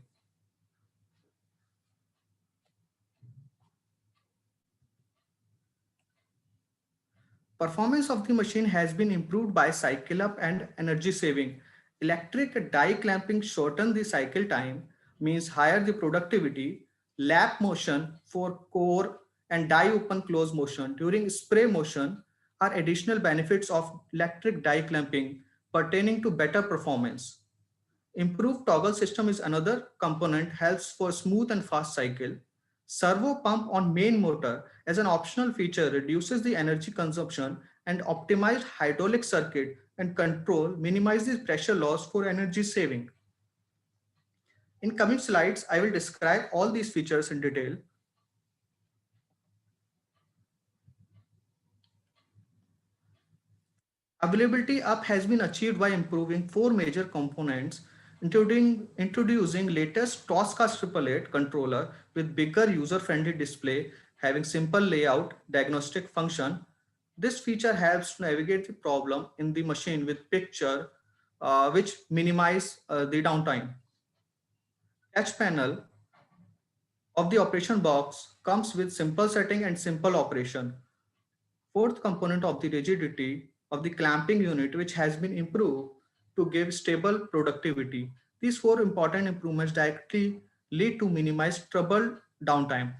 Performance of the machine has been improved by cycle up and energy saving. Electric die clamping shorten the cycle time, means higher the productivity. Lap motion for core and die open close motion during spray motion are additional benefits of electric die clamping pertaining to better performance. Improved toggle system is another component, helps for smooth and fast cycle. Servo pump on main motor as an optional feature reduces the energy consumption, and optimized hydraulic circuit and control minimizes pressure loss for energy saving. In coming slides, I will describe all these features in detail. Availability up has been achieved by improving 4 major components, including introducing latest TOSCAST 888 controller with bigger user-friendly display, having simple layout, diagnostic function. This feature helps to navigate the problem in the machine with picture, which minimize the downtime. Touch panel of the operation box comes with simple setting and simple operation. Fourth component of the rigidity of the clamping unit, which has been improved to give stable productivity. These 4 important improvements directly lead to minimized trouble downtime.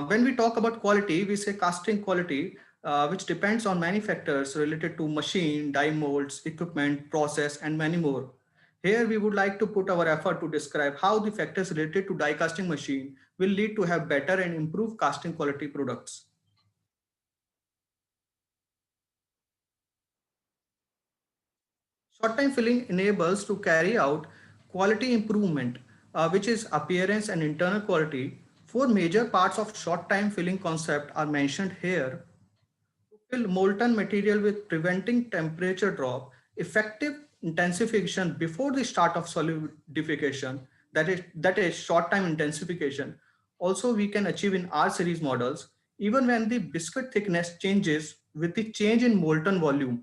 When we talk about quality, we say casting quality, which depends on many factors related to machine, die molds, equipment, process, and many more. Here, we would like to put our effort to describe how the factors related to die casting machine will lead to have better and improved casting quality products. Short time filling enables to carry out quality improvement, which is appearance and internal quality. 4 major parts of short time filling concept are mentioned here. To fill molten material with preventing temperature drop, effective intensification before the start of solidification, that is short time intensification. Also, we can achieve in R series models, even when the biscuit thickness changes with the change in molten volume.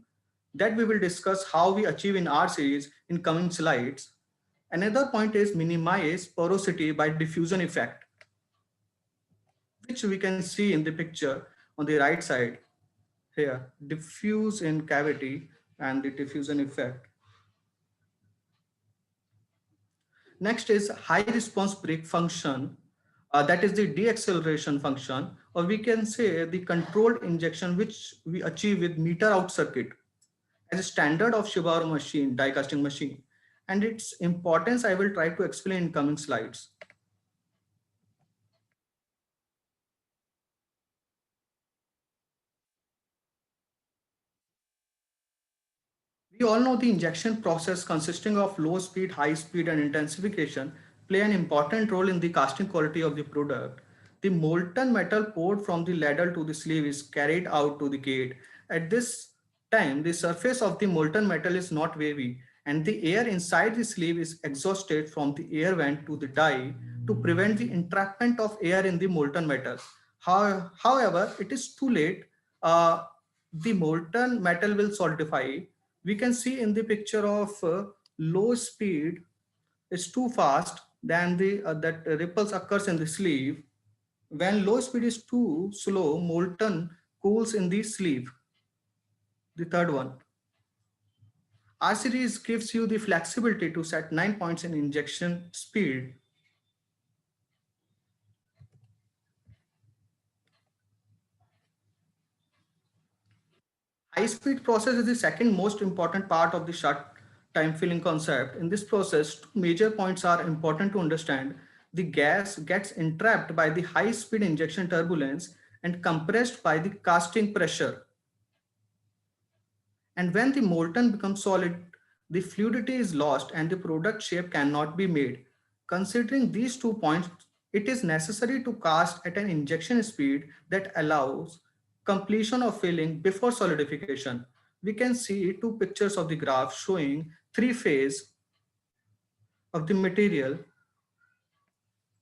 That we will discuss how we achieve in R series in coming slides. Another point is minimize porosity by diffusion effect, which we can see in the picture on the right side here, diffuse in cavity and the diffusion effect. Next is high response brake function, that is the deacceleration function, or we can say the controlled injection which we achieve with meter out circuit as a standard of Shibaura machine, die casting machine. And its importance I will try to explain in coming slides. We all know the injection process consisting of low speed, high speed and intensification play an important role in the casting quality of the product. The molten metal poured from the ladle to the sleeve is carried out to the gate. At this time, the surface of the molten metal is not wavy and the air inside the sleeve is exhausted from the air vent to the die to prevent the entrapment of air in the molten metal. However, it is too late. The molten metal will solidify. We can see in the picture of low speed is too fast than the that ripples occurs in the sleeve. When low speed is too slow, molten cools in the sleeve. The third one, R series gives you the flexibility to set 9 points in injection speed. High speed process is the second most important part of the short time filling concept. In this process, two major points are important to understand. The gas gets entrapped by the high speed injection turbulence and compressed by the casting pressure. And when the molten becomes solid, the fluidity is lost and the product shape cannot be made. Considering these 2 points, it is necessary to cast at an injection speed that allows completion of filling before solidification. We can see two pictures of the graph showing three phase of the material,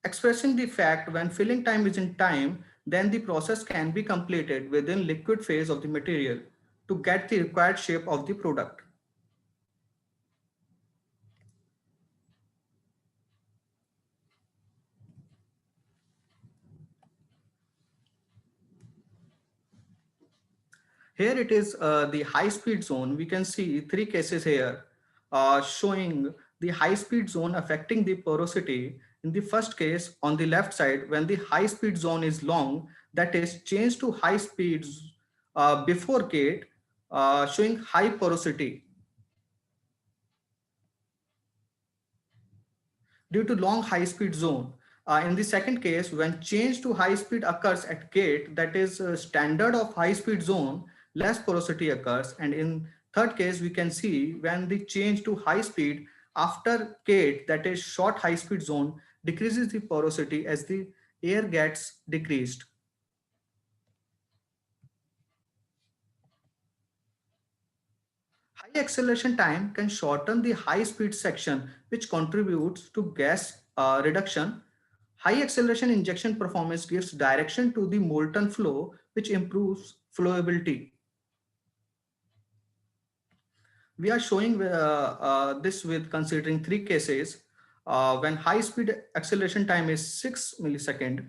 expressing the fact when filling time is in time, then the process can be completed within liquid phase of the material to get the required shape of the product. Here it is the high speed zone. We can see three cases here showing the high speed zone affecting the porosity. In the first case on the left side, when the high speed zone is long, that is changed to high speeds before gate, showing high porosity. Due to long high speed zone. In the second case, when change to high speed occurs at gate, that is standard of high speed zone, less porosity occurs. And in third case, we can see when the change to high speed after gate, that is short high speed zone, decreases the porosity as the air gets decreased. High acceleration time can shorten the high speed section, which contributes to gas reduction. High acceleration injection performance gives direction to the molten flow, which improves flowability. We are showing this with considering three cases. When high speed acceleration time is 6 millisecond,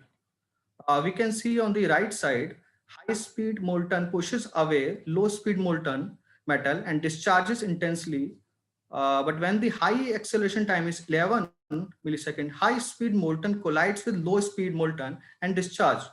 we can see on the right side, high speed molten pushes away low speed molten metal and discharges intensely. But when the high acceleration time is 11 millisecond, high speed molten collides with low speed molten and discharge.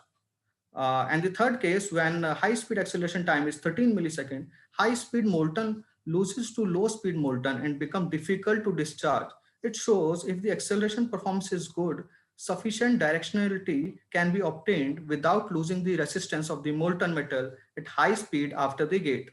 And the third case, when high speed acceleration time is 13 millisecond, high speed molten loses to low speed molten and become difficult to discharge. It shows if the acceleration performance is good, sufficient directionality can be obtained without losing the resistance of the molten metal at high speed after the gate.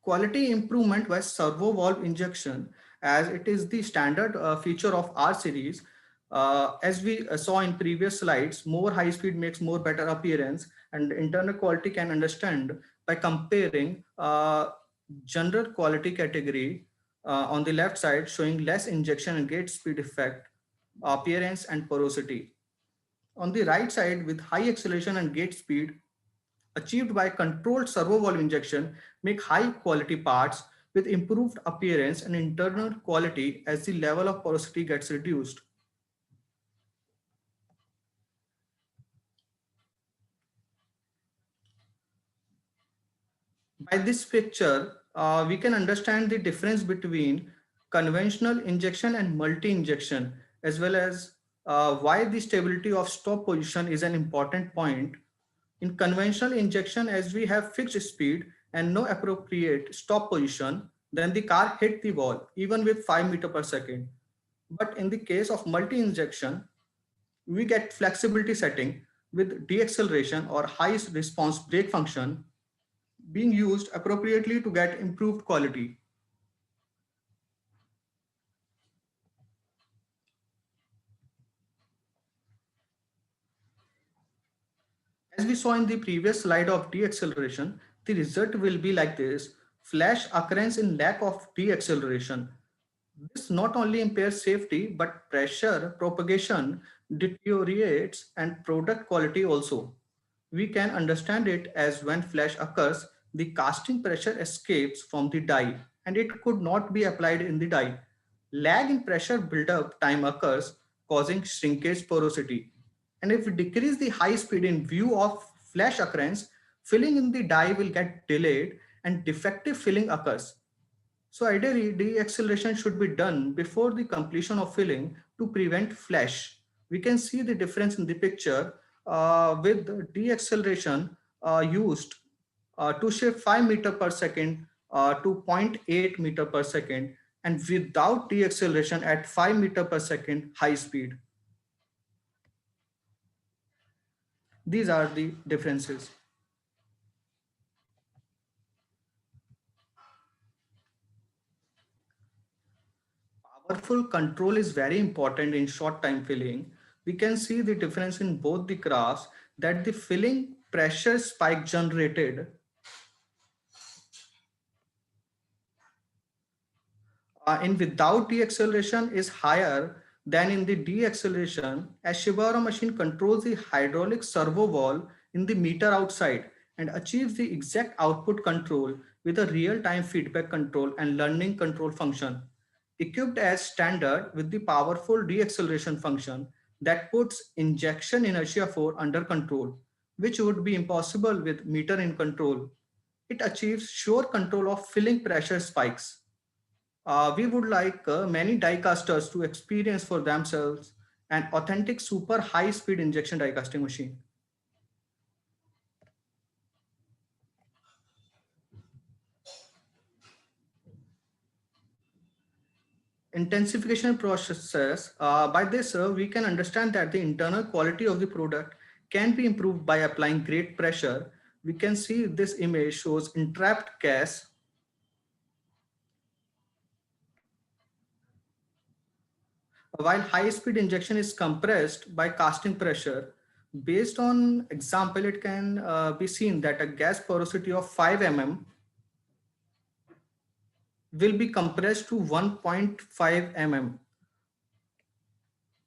Quality improvement by servo valve injection, as it is the standard feature of R series. As we saw in previous slides, more high speed makes more better appearance, and internal quality can understand by comparing general quality category on the left side showing less injection and gate speed effect appearance, and porosity. On the right side, with high acceleration and gate speed achieved by controlled servo valve injection, make high quality parts with improved appearance and internal quality as the level of porosity gets reduced. By this picture, we can understand the difference between conventional injection and multi-injection, as well as why the stability of stop position is an important point. In conventional injection, as we have fixed speed and no appropriate stop position, then the car hit the wall even with 5 meter per second. But in the case of multi-injection, we get flexibility setting with deacceleration or high response brake function being used appropriately to get improved quality. As we saw in the previous slide of deacceleration, the result will be like this: flash occurrence in lack of deacceleration. This not only impairs safety, but pressure propagation deteriorates and product quality also. We can understand it as when flash occurs, the casting pressure escapes from the die and it could not be applied in the die. Lag in pressure buildup time occurs, causing shrinkage porosity. And if we decrease the high speed in view of flash occurrence, filling in the die will get delayed and defective filling occurs. So ideally, deacceleration should be done before the completion of filling to prevent flash. We can see the difference in the picture with deacceleration used to shift 5 meter per second to zero point 0.8 meter per second, and without deacceleration at 5 meter per second high speed. These are the differences. Powerful control is very important in short time filling. We can see the difference in both the graphs that the filling pressure spike generated in without deacceleration is higher than in the deacceleration, as Shibaura machine controls the hydraulic servo valve in the meter outside and achieves the exact output control with a real-time feedback control and learning control function, equipped as standard with the powerful deacceleration function that puts injection inertia force under control, which would be impossible with meter in control. It achieves sure control of filling pressure spikes. We would like many die casters to experience for themselves an authentic super high speed injection die casting machine. Intensification process. By this, we can understand that the internal quality of the product can be improved by applying great pressure. We can see this image shows entrapped gas while high speed injection is compressed by casting pressure. Based on example, it can be seen that a gas porosity of 5 mm will be compressed to 1.5 mm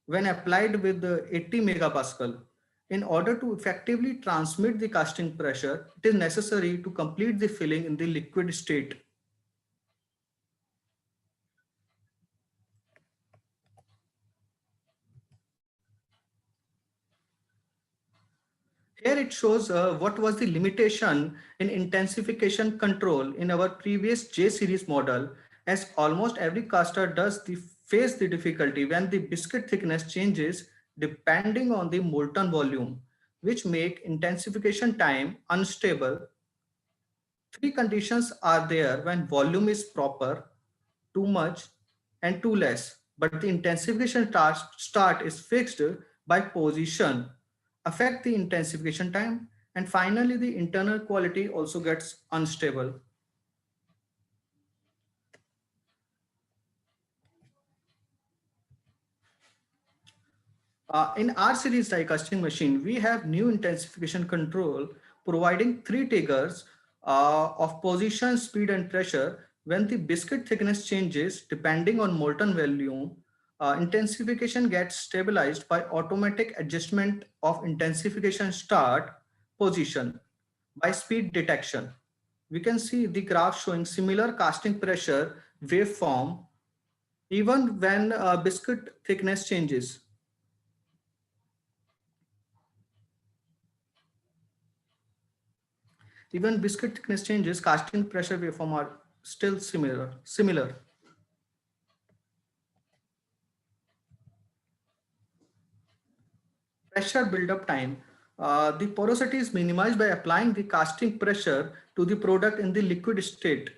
when applied with the 80 megapascal. In order to effectively transmit the casting pressure, it is necessary to complete the filling in the liquid state. Here it shows what was the limitation in intensification control in our previous J series model, as almost every caster does face the difficulty when the biscuit thickness changes depending on the molten volume, which make intensification time unstable. Three conditions are there when volume is proper, too much, and too less, but the intensification start is fixed by position, affect the intensification time, and finally the internal quality also gets unstable. In R series die casting machine, we have new intensification control providing three triggers of position, speed, and pressure when the biscuit thickness changes depending on molten volume. Intensification gets stabilized by automatic adjustment of intensification start position by speed detection. We can see the graph showing similar casting pressure waveform even when biscuit thickness changes. Even biscuit thickness changes, casting pressure waveform are still similar. Pressure build-up time. The porosity is minimized by applying the casting pressure to the product in the liquid state.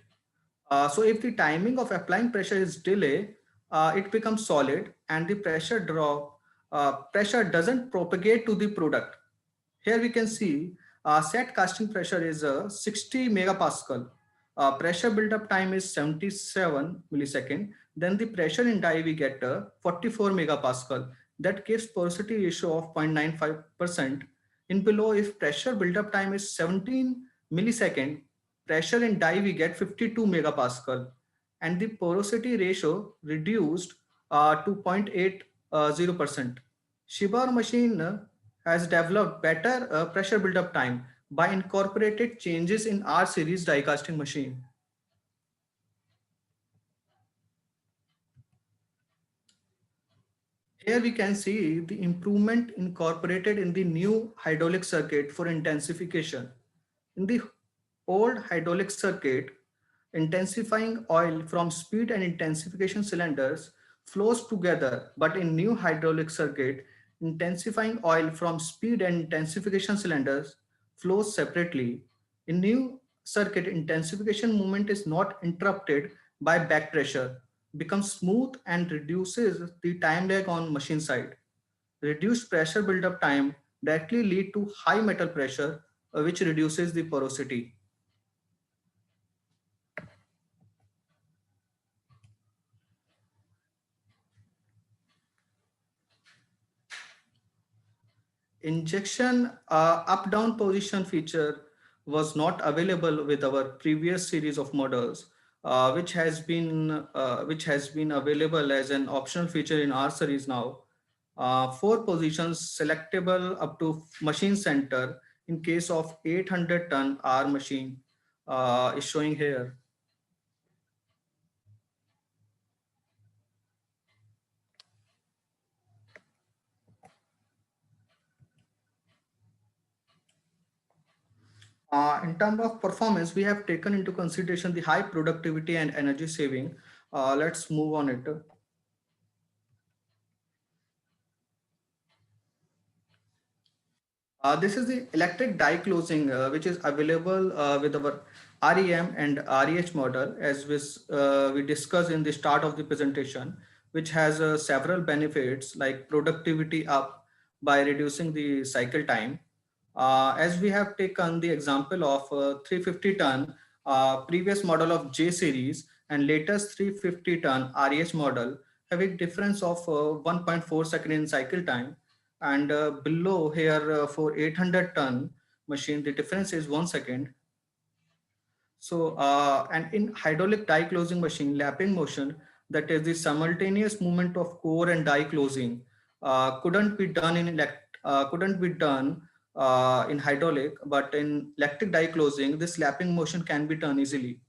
So if the timing of applying pressure is delay, it becomes solid and the pressure doesn't propagate to the product. Here we can see set casting pressure is 60 megapascal. Pressure build-up time is 77 millisecond. Then the pressure in die we get 44 megapascal. That gives porosity ratio of 0.95%. In below, if pressure build-up time is 17 millisecond, pressure in die we get 52 megapascal. And the porosity ratio reduced to 0.80%. Shibaura machine has developed better pressure build-up time by incorporated changes in R series die casting machine. Here we can see the improvement incorporated in the new hydraulic circuit for intensification. In the old hydraulic circuit, intensifying oil from speed and intensification cylinders flows together, but in new hydraulic circuit, intensifying oil from speed and intensification cylinders flows separately. In new circuit, intensification movement is not interrupted by back pressure, becomes smooth and reduces the time lag on machine side. Reduced pressure build-up time directly lead to high metal pressure, which reduces the porosity. Injection up-down position feature was not available with our previous series of models, which has been available as an optional feature in our series now. 4 positions selectable up to machine center in case of 800-ton R machine is showing here. In terms of performance, we have taken into consideration the high productivity and energy saving. Let's move on it. This is the electric die closing, which is available with our REM and REH model, as we discussed in the start of the presentation, which has several benefits like productivity up by reducing the cycle time. As we have taken the example of 350-ton previous model of J series and latest 350-ton REH model, having difference of 1.4 second in cycle time, and below here for 800-ton machine, the difference is 1 second. So, and in hydraulic die closing machine, lapping motion, that is the simultaneous movement of core and die closing, couldn't be done in hydraulic, but in electric die closing, this lapping motion can be done easily.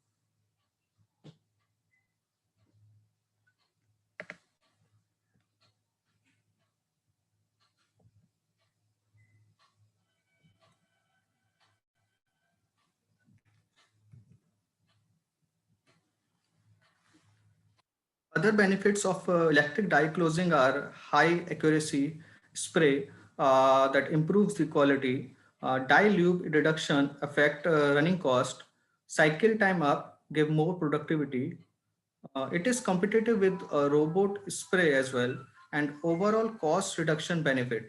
Other benefits of electric die closing are high accuracy spray that improves the quality, die lube reduction affect running cost, cycle time up, give more productivity. It is competitive with robot spray as well, and overall cost reduction benefit.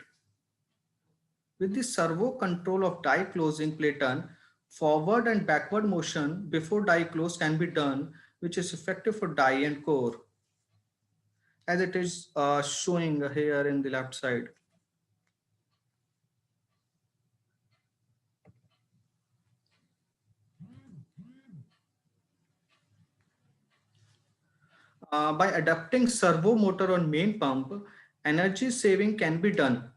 With the servo control of die closing platen, forward and backward motion before die close can be done, which is effective for die and core, as it is showing here in the left side. By adapting servo motor on main pump, energy saving can be done.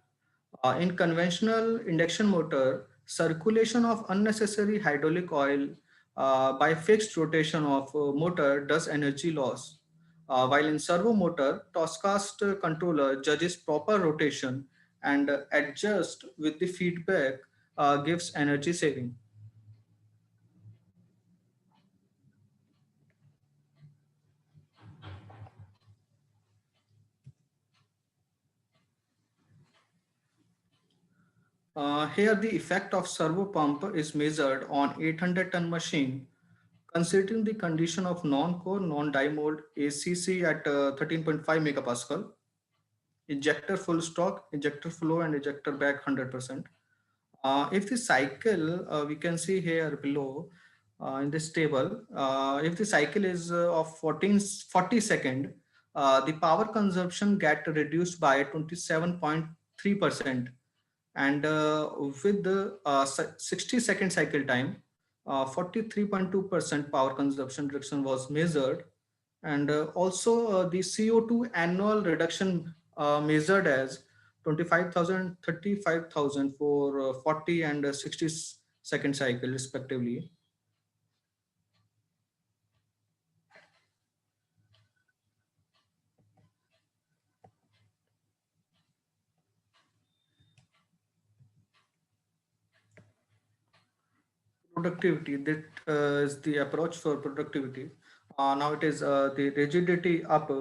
In conventional induction motor, circulation of unnecessary hydraulic oil by fixed rotation of motor does energy loss. While in servo motor, Toscast controller judges proper rotation and adjust with the feedback gives energy saving. Here the effect of servo pump is measured on 800-ton machine considering the condition of non-core, non-die-mold ACC at 13.5 megapascal, ejector full stock, ejector flow and ejector back 100%. If the cycle, we can see here below in this table, if the cycle is of 40 second, the power consumption get reduced by 27.3%. And with the 60-second cycle time, 43.2% power consumption reduction was measured. And also the CO2 annual reduction measured as 25,000, 35,000 for 40 and 60-second cycle respectively. Productivity, that is the approach for productivity. Now it is the rigidity up.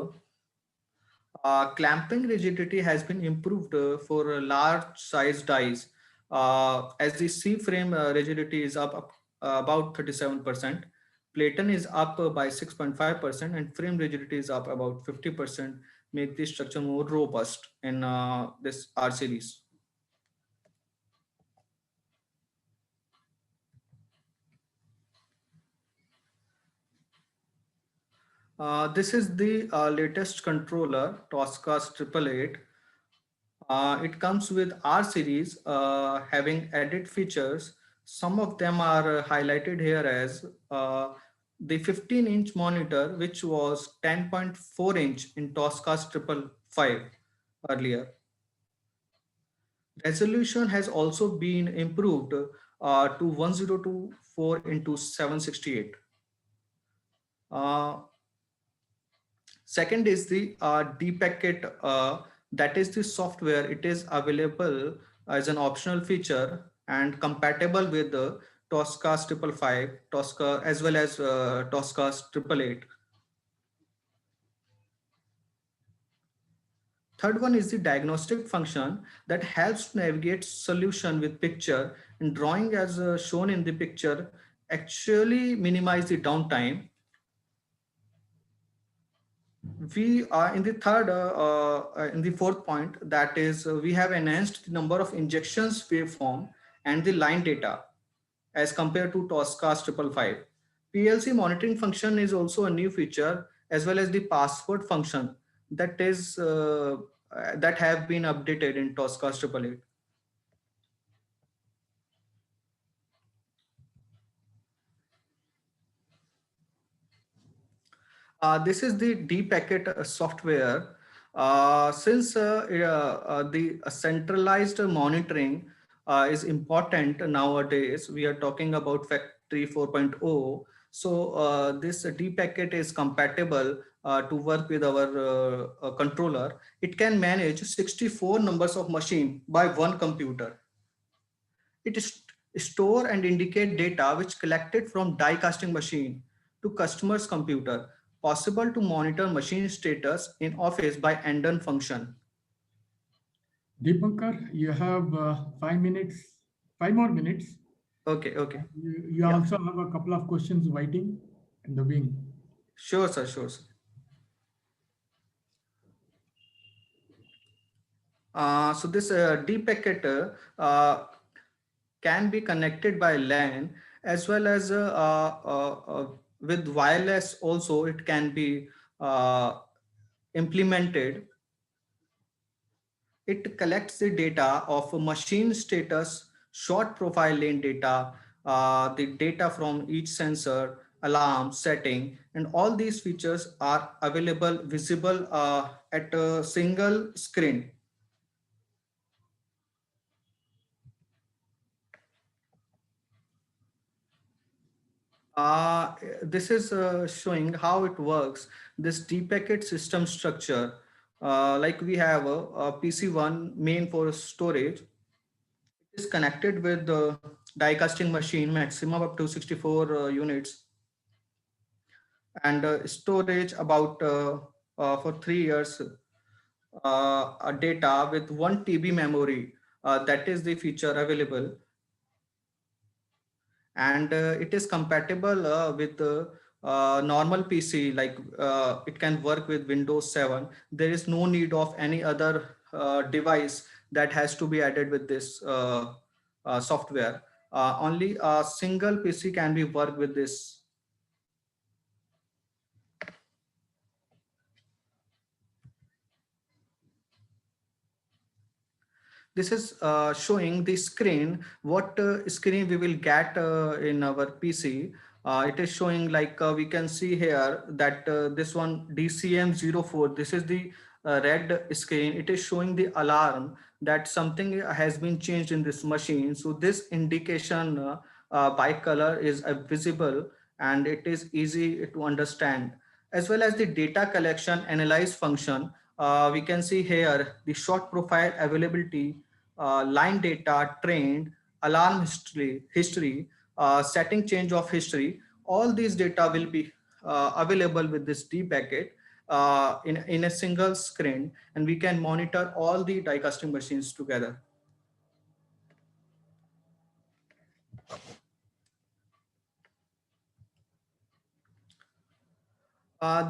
Clamping rigidity has been improved for large size dies as the C frame rigidity is up about 37%. Platen is up by 6.5% and frame rigidity is up about 50%, make the structure more robust in this R series. This is the latest controller, Toscast 888. It comes with R series having added features. Some of them are highlighted here as the 15-inch monitor, which was 10.4-inch in Toscast 555 earlier. Resolution has also been improved to 1024 into 768. Second is the Deepankar, that is the software. It is available as an optional feature and compatible with the Toscast 555, Tosca as well as Toscast 888. Third one is the diagnostic function that helps navigate solution with picture and drawing as shown in the picture actually minimize the downtime. We are in the in the fourth point, that is we have enhanced the number of injections waveform and the line data as compared to Toscast 555. PLC monitoring function is also a new feature as well as the password function that is that have been updated in Toscast 888. This is the Deepankar software. Since the centralized monitoring is important nowadays, we are talking about Factory 4.0. So this Deepankar is compatible to work with our controller. It can manage 64 numbers of machine by one computer. It is store and indicate data which collected from die casting machine to customer's computer. Possible to monitor machine status in office by end-on function. Deepankar, you have 5 minutes, 5 more minutes. Okay, okay. You also have a couple of questions waiting in the wing. Sure, sir, sure, sir. So this Deepankar can be connected by LAN as well as with wireless also it can be implemented. It collects the data of machine status, short profile lane data, the data from each sensor, alarm, setting, and all these features are available, visible at a single screen. This is showing how it works. This D-packet system structure, like we have a PC1 main for storage. It is connected with the die casting machine, maximum up to 64 units, and storage about for 3 years data with 1 TB memory. That is the feature available, and it is compatible with normal PC, like it can work with Windows 7. There is no need of any other device that has to be added with this software. Only a single PC can be work with this. This is showing the screen, what screen we will get in our PC. It is showing, like we can see here that this one DCM04, this is the red screen. It is showing the alarm that something has been changed in this machine. So this indication by color is visible, and it is easy to understand. As well as the data collection analyze function, we can see here the short profile availability, line data, trend, alarm history, setting change of history. All these data will be available with this D packet in a single screen, and we can monitor all the die casting machines together.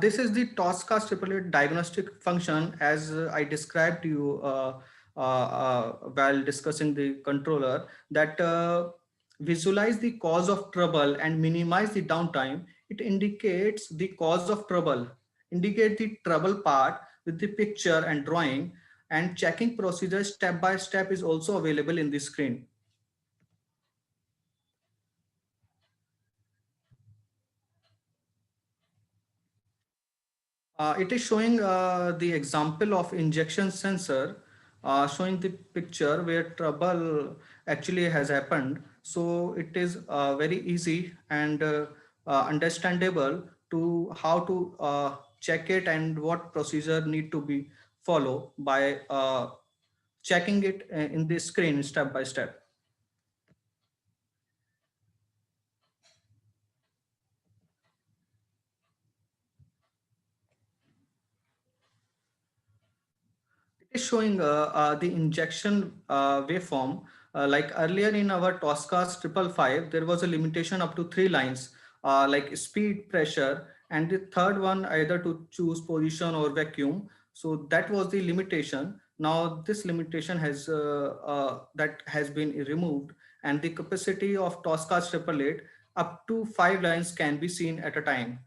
This is the TOSCAST triplet diagnostic function, as I described to you while discussing the controller, that visualize the cause of trouble and minimize the downtime. It indicates the cause of trouble, indicate the trouble part with the picture and drawing, and checking procedure step by step is also available in the screen. It is showing the example of injection sensor, showing the picture where trouble actually has happened. So it is very easy and understandable to how to check it and what procedure need to be followed by checking it in the screen step by step. It is showing the injection waveform. Like earlier in our TOSCAST 555, there was a limitation up to 3 lines, like speed, pressure, and the third one either to choose position or vacuum. So that was the limitation. Now this limitation has that has been removed, and the capacity of TOSCAST 888 up to 5 lines can be seen at a time.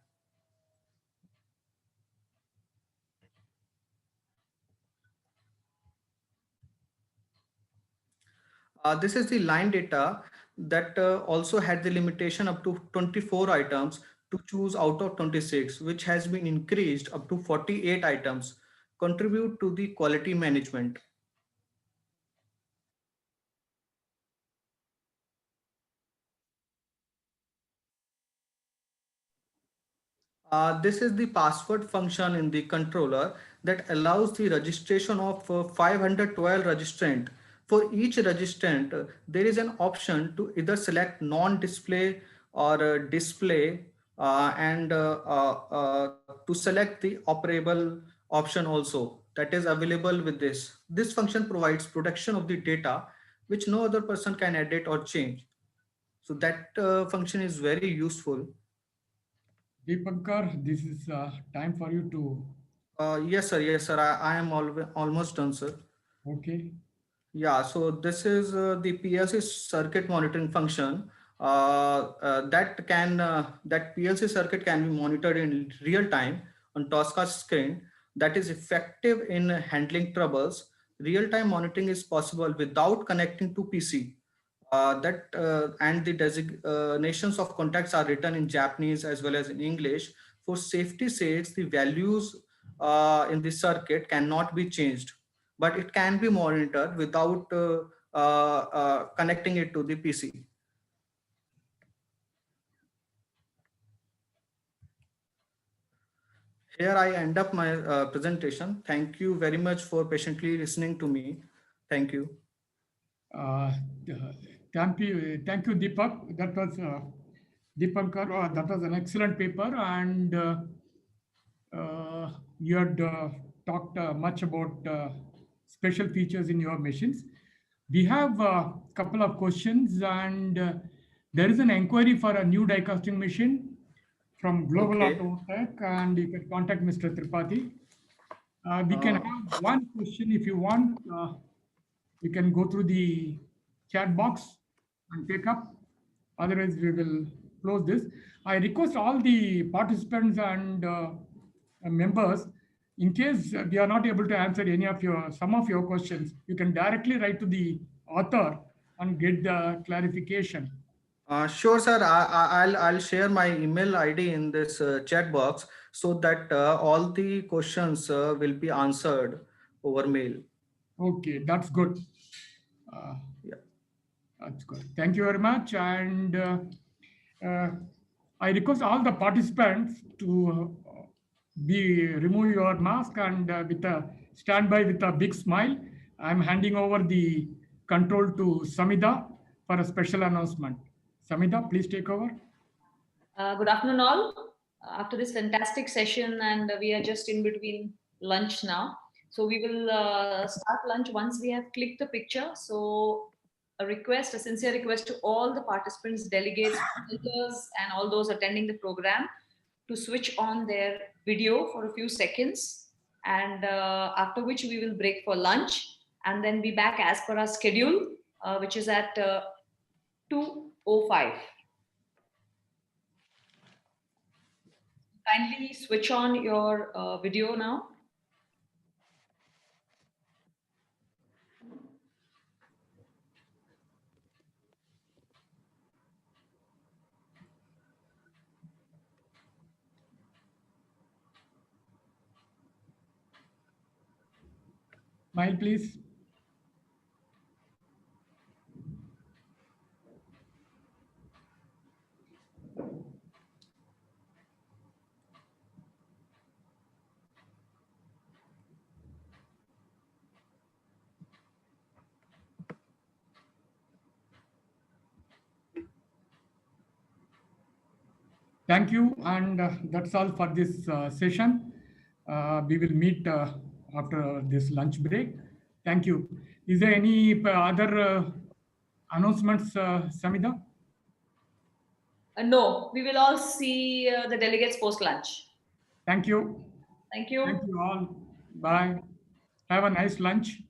This is the line data that also had the limitation up to 24 items to choose out of 26, which has been increased up to 48 items, contribute to the quality management. This is the password function in the controller that allows the registration of 512 registrant. For each registrant, there is an option to either select non-display or display, and to select the operable option also that is available with this. This function provides protection of the data which no other person can edit or change. So that function is very useful. Deepankar, this is time for you to. Yes, sir. Yes, sir. I am almost done, sir. Okay. Yeah, so this is the PLC circuit monitoring function that PLC circuit can be monitored in real time on TOSCAST screen, that is effective in handling troubles. Real time monitoring is possible without connecting to PC. and the designations of contacts are written in Japanese as well as in English. For safety sakes, the values in the circuit cannot be changed, but it can be monitored without connecting it to the PC. Here I end up my presentation. Thank you very much for patiently listening to me. Thank you. Thank you, Deepak. That was Deepankar. That was an excellent paper, and you had talked much about special features in your machines. We have a couple of questions, and there is an inquiry for a new die casting machine from Global Okay. Auto Tech, and you can contact Mr. Tripathi. We can have one question if you want. You can go through the chat box and take up. Otherwise, we will close this. I request all the participants and members, in case we are not able to answer some of your questions, you can directly write to the author and get the clarification. Sure, sir. I'll share my email ID in this chat box so that all the questions will be answered over mail. Okay, that's good. Yeah. That's good. Thank you very much. And I request all the participants to remove your mask and stand by with a big smile. I'm handing over the control to Samida for a special announcement. Samida, please take over. Good afternoon, all. After this fantastic session, and we are just in between lunch now. So we will start lunch once we have clicked the picture. So a sincere request to all the participants, delegates, visitors, and all those attending the program to switch on their video for a few seconds. And after which we will break for lunch and then be back as per our schedule, which is at 2:05. Kindly switch on your video now. Smile, please. Thank you, and that's all for this session. We will meet after this lunch break. Thank you. Is there any other announcements, Samida? No, we will all see the delegates post lunch. Thank you. Thank you. Thank you all. Bye. Have a nice lunch.